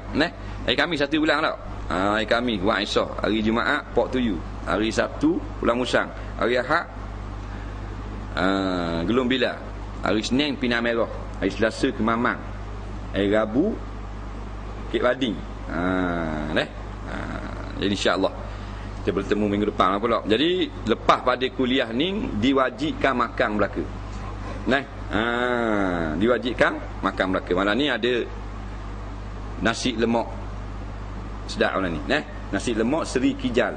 Hari Khamis 1 bulan tau. Hari Khamis buat esok. Hari Jumaat Pok Tuyu. Hari Sabtu Pulang Musang. Hari Ahad Gelung Bila. Hari Senin Pinang Merah. Hari Selasa Kemamang. Hari Rabu Kek Bading. Jadi insya-Allah kita bertemu minggu depan pula. Jadi lepas pada kuliah ni diwajibkan makan Melaka. Diwajibkan makan Melaka. Malam ni ada nasi lemak sedap malam ni. Nasi lemak Seri Kijal.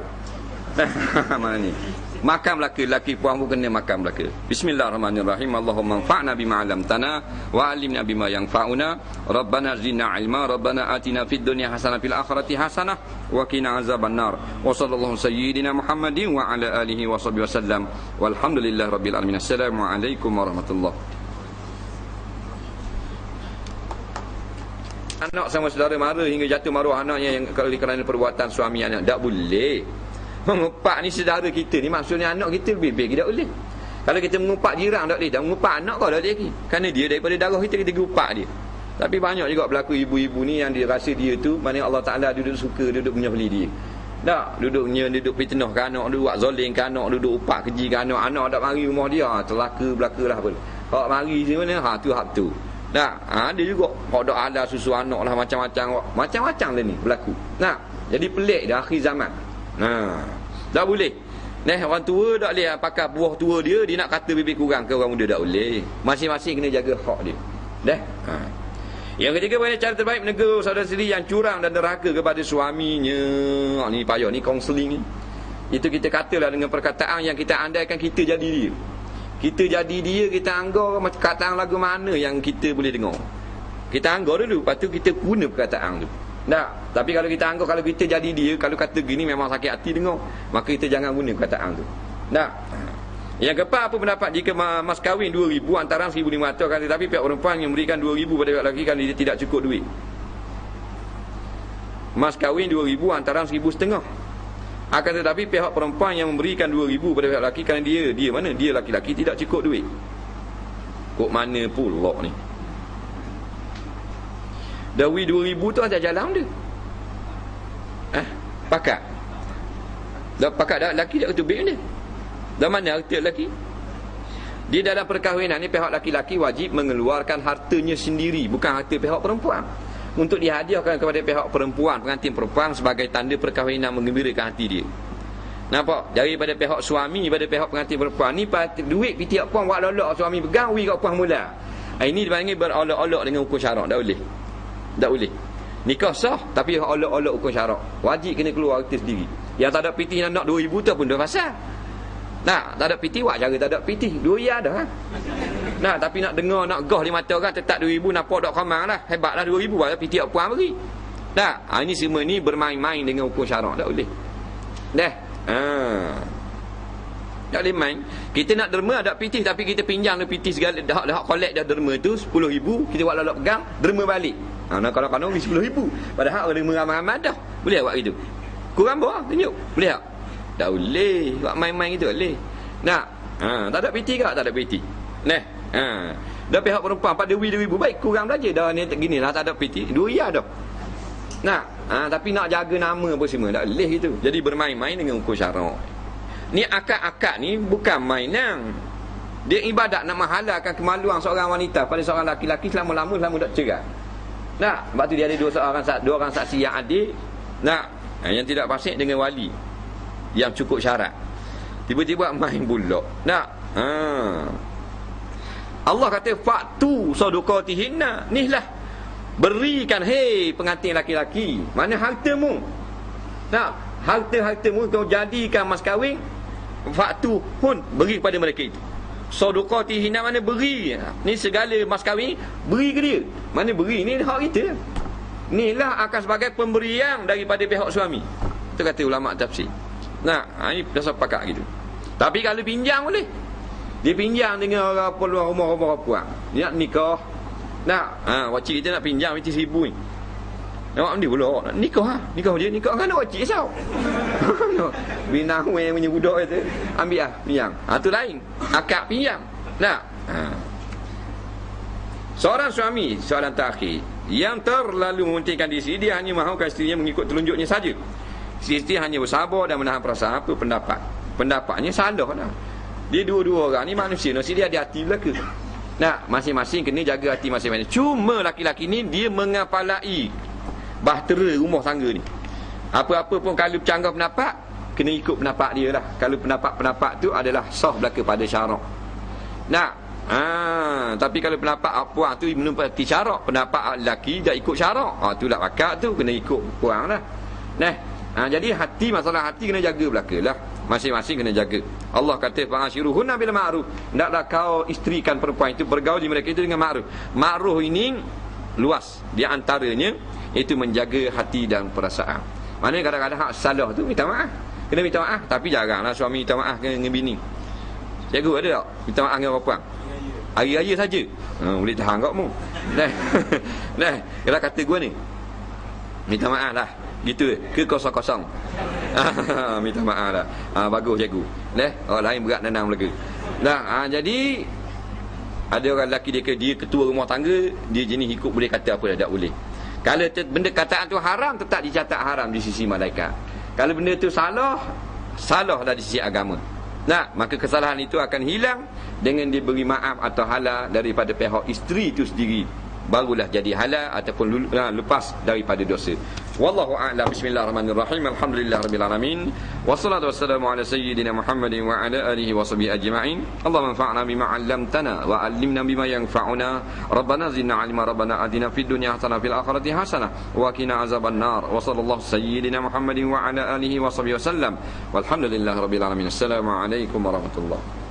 Malam ni makan Melaka, lelaki puan pun kena makan Melaka. Bismillahirrahmanirrahim. Allahumma anfa'na bima 'allamtana wa 'allimna bima yanfa'una. Rabbana zidna 'ilma, Rabbana atina fid dunya hasanah fil akhirati hasanah wa qina azabannar. Wa sallallahu sayyidina Muhammadin wa ala alihi wa sahbihi wasallam. Walhamdulillahi rabbil alamin. Assalamualaikum warahmatullahi. Anak sama saudara mara hingga jatuh maruah anaknya yang kerana perbuatan suami anak. Tak boleh. Mengupak ni saudara kita ni, maksudnya anak kita lebih tak boleh. Kalau kita mengupak jiran tak boleh, dah mengupak anak kau tak boleh lagi. Kerana dia daripada darah kita upak dia. Tapi banyak juga berlaku ibu-ibu ni yang dia rasa dia tu, mana Allah Ta'ala duduk suka, duduk menyembelih dia. Tak, duduk fitnah ke anak, duduk buat zalim ke anak, duduk upak keji ke anak. Anak tak mari rumah dia, celaka belakalah pun. Kalau mari sini mana, tu hak tu. Tak, ada juga hak dak ada susu anak lah, macam-macam lah ni berlaku. Jadi pelik dah akhir zaman. Tak boleh. Orang tua tak boleh pakai buah tua dia nak kata bibir kurang ke orang muda, tak boleh. Masing-masing kena jaga hak dia. Yang ketiga, bagaimana cara terbaik menegur saudara sendiri yang curang dan derhaka kepada suaminya. Ni payah ni, kaunseling ni. Itu kita katalah dengan perkataan yang kita andaikan kita jadi dia. Kita jadi dia, kita anggar perkataan lagu mana yang kita boleh dengar. Kita anggar dulu, lepas tu kita guna perkataan tu. Tak, tapi kalau kita anggap kalau kita jadi dia, kalau kata gini memang sakit hati dengar, maka kita jangan guna perkataan tu. Tak. Yang keempat, apa pendapat jika mas kahwin 2,000 antara 1,500 kan, tetapi pihak perempuan yang memberikan 2,000 pada pihak lelaki kan dia tidak cukup duit. Mas kahwin 2,000 antara 1,500. Akan tetapi pihak perempuan yang memberikan 2,000 pada pihak lelaki kan dia mana? Dia laki-laki tidak cukup duit. Kok mana pula ni? Dawi 2,000 tu ada jalan dia. Pakat. Dah pakat dah lelaki dah ketubik dia. Dah mana harta lelaki? Di dalam perkahwinan ni pihak laki-laki wajib mengeluarkan hartanya sendiri, bukan harta pihak perempuan, untuk dihadiahkan kepada pihak perempuan, pengantin perempuan sebagai tanda perkahwinan menggembirakan hati dia. Nampak? Daripada pihak suami, pada pihak pengantin perempuan ni duit pitiak puan buat lolok suami pegang, wi kat puan mula. Ini dipanggil berolok-olok dengan hukum syarak. Tak boleh. Tak boleh. Nikah sah tapi olok-olok hukum syarak. Wajib kena keluar harta sendiri. Yang tak ada piti nak 2,000 tu pun dah pasal. Tak ada piti buat cara tak ada piti. 2 ya dah. Tapi nak dengar nak gah di mata orang tetap 2,000 nampak dak kamang lah. Hebatlah 2,000 buat piti apa puan bagi. Ini semua ni bermain-main dengan hukum syarak. Tak boleh. Tak boleh main. Kita nak derma ada piti tapi kita pinjam le piti segala dah collect dah derma tu 10,000, kita buat lolok pegang, derma balik. Kalau 10,000. Padahal orang derma ramai-ramai dah. Boleh buat gitu. Kurang bawah tunjuk. Boleh tak? Tak boleh. Buat main-main gitu boleh. Tak ada piti ke? Tak ada piti. Dah pihak perempuan 4,000 baik kurang belajar dah ni ginilah tak ada piti. 2 ya dah. Tapi nak jaga nama apa semua tak boleh gitu. Jadi bermain-main dengan hukum syarak. Ni akad-akad ni bukan mainan. Dia ibadat nak menghalalkan kemaluan seorang wanita pada seorang laki-laki selama tak cerai. Sebab tu dia ada dua orang saksi yang adil. Yang tidak fasik dengan wali yang cukup syarat. Tiba-tiba main bulak. Allah kata fa'tu sadaqatihinna. Nilah berikan pengantin laki-laki. Mana hartamu? Harta-hartamu kau jadikan mas kahwin. Fa'tu pun beri kepada mereka itu. Sadaqatihinna mana beri. Ni segala mas kahwin beri ke dia. Mana beri ni hak kita. Inilah akan sebagai pemberian daripada pihak suami. Itu kata ulama tafsir. Ini dah sepakat gitu. Tapi kalau pinjam boleh. Dia pinjam dengan orang peluang rumah puan. Dia nak nikah. Wacik kita nak pinjam 1,000 ni. Nampak dia pula nak nikah. Nikah dia nikah kan nak wacik sao. Binang yang punya budak itu ambil pinjam. Tu lain. Akad pinjam. Seorang suami, soalan terakhir, yang terlalu mementingkan diri sendiri, dia hanya mahukan isterinya mengikut telunjuknya saja. Isteri hanya bersabar dan menahan perasaan. Apa pendapat? Pendapatnya salah lah. Dia dua-dua orang ni manusia, dia ada hati belaka. Nah, masing-masing kena jaga hati masing-masing. Cuma laki-laki ni dia mengapalai bahtera rumah tangga ni. Apa-apa pun kalau bercanggah pendapat, kena ikut pendapat dia lah. Kalau pendapat-pendapat tu adalah sah belaka pada syarak. Nah, tapi kalau pendapat puan tu menempati syarak, pendapat lelaki tak ikut syarak, tu lah bakat tu kena ikut puan lah. Jadi hati, masalah hati kena jaga belaka lah. Masing-masing kena jaga. Allah kata fa'ashiruhunna bil ma'ruf. Hendaklah kau isterikan perempuan itu, bergaul mereka itu dengan ma'ruf. Ma'ruf ini luas. Di antaranya itu menjaga hati dan perasaan. Maknanya kadang-kadang hak salah tu minta maaf. Kena minta maaf, tapi jaranglah suami minta maaf dengan bini. Cikgu ada tak minta maaf dengan perempuan? Hari raya saja. Boleh tahan kau mu. Kalau kata gua ni, minta maaf lah. Gitu ke kosong-kosong. Minta maaf lah. Bagus cikgu. Orang lain berat nanang belaka. Jadi ada orang lelaki dia ketua rumah tangga, dia jenis ikut boleh kata apa dah tak boleh. Kalau benda kataan tu haram, tetap dicatat haram di sisi malaikat. Kalau benda tu salah dah di sisi agama. Maka kesalahan itu akan hilang dengan diberi maaf atau halal daripada pihak isteri itu sendiri. Barulah jadi halal ataupun lepas daripada dosa. Wallahu a'lam. Bismillahirrahmanirrahim. Alhamdulillahirabbil alamin. Wassalatu wassalamu ala sayyidina Muhammadin wa ala alihi washabihi ajma'in. Allahumma anfa'na bima 'allamtana wa 'allimna bima yanfa'una. Rabbana zidna 'ilma, rabbana atina fid dunya hasanah fil akhirati hasanah wa qina azaban nar. Wa sallallahu sayyidina Muhammadin wa ala alihi washabihi wasallam. Walhamdulillahirabbil alamin. Assalamu alaikum warahmatullahi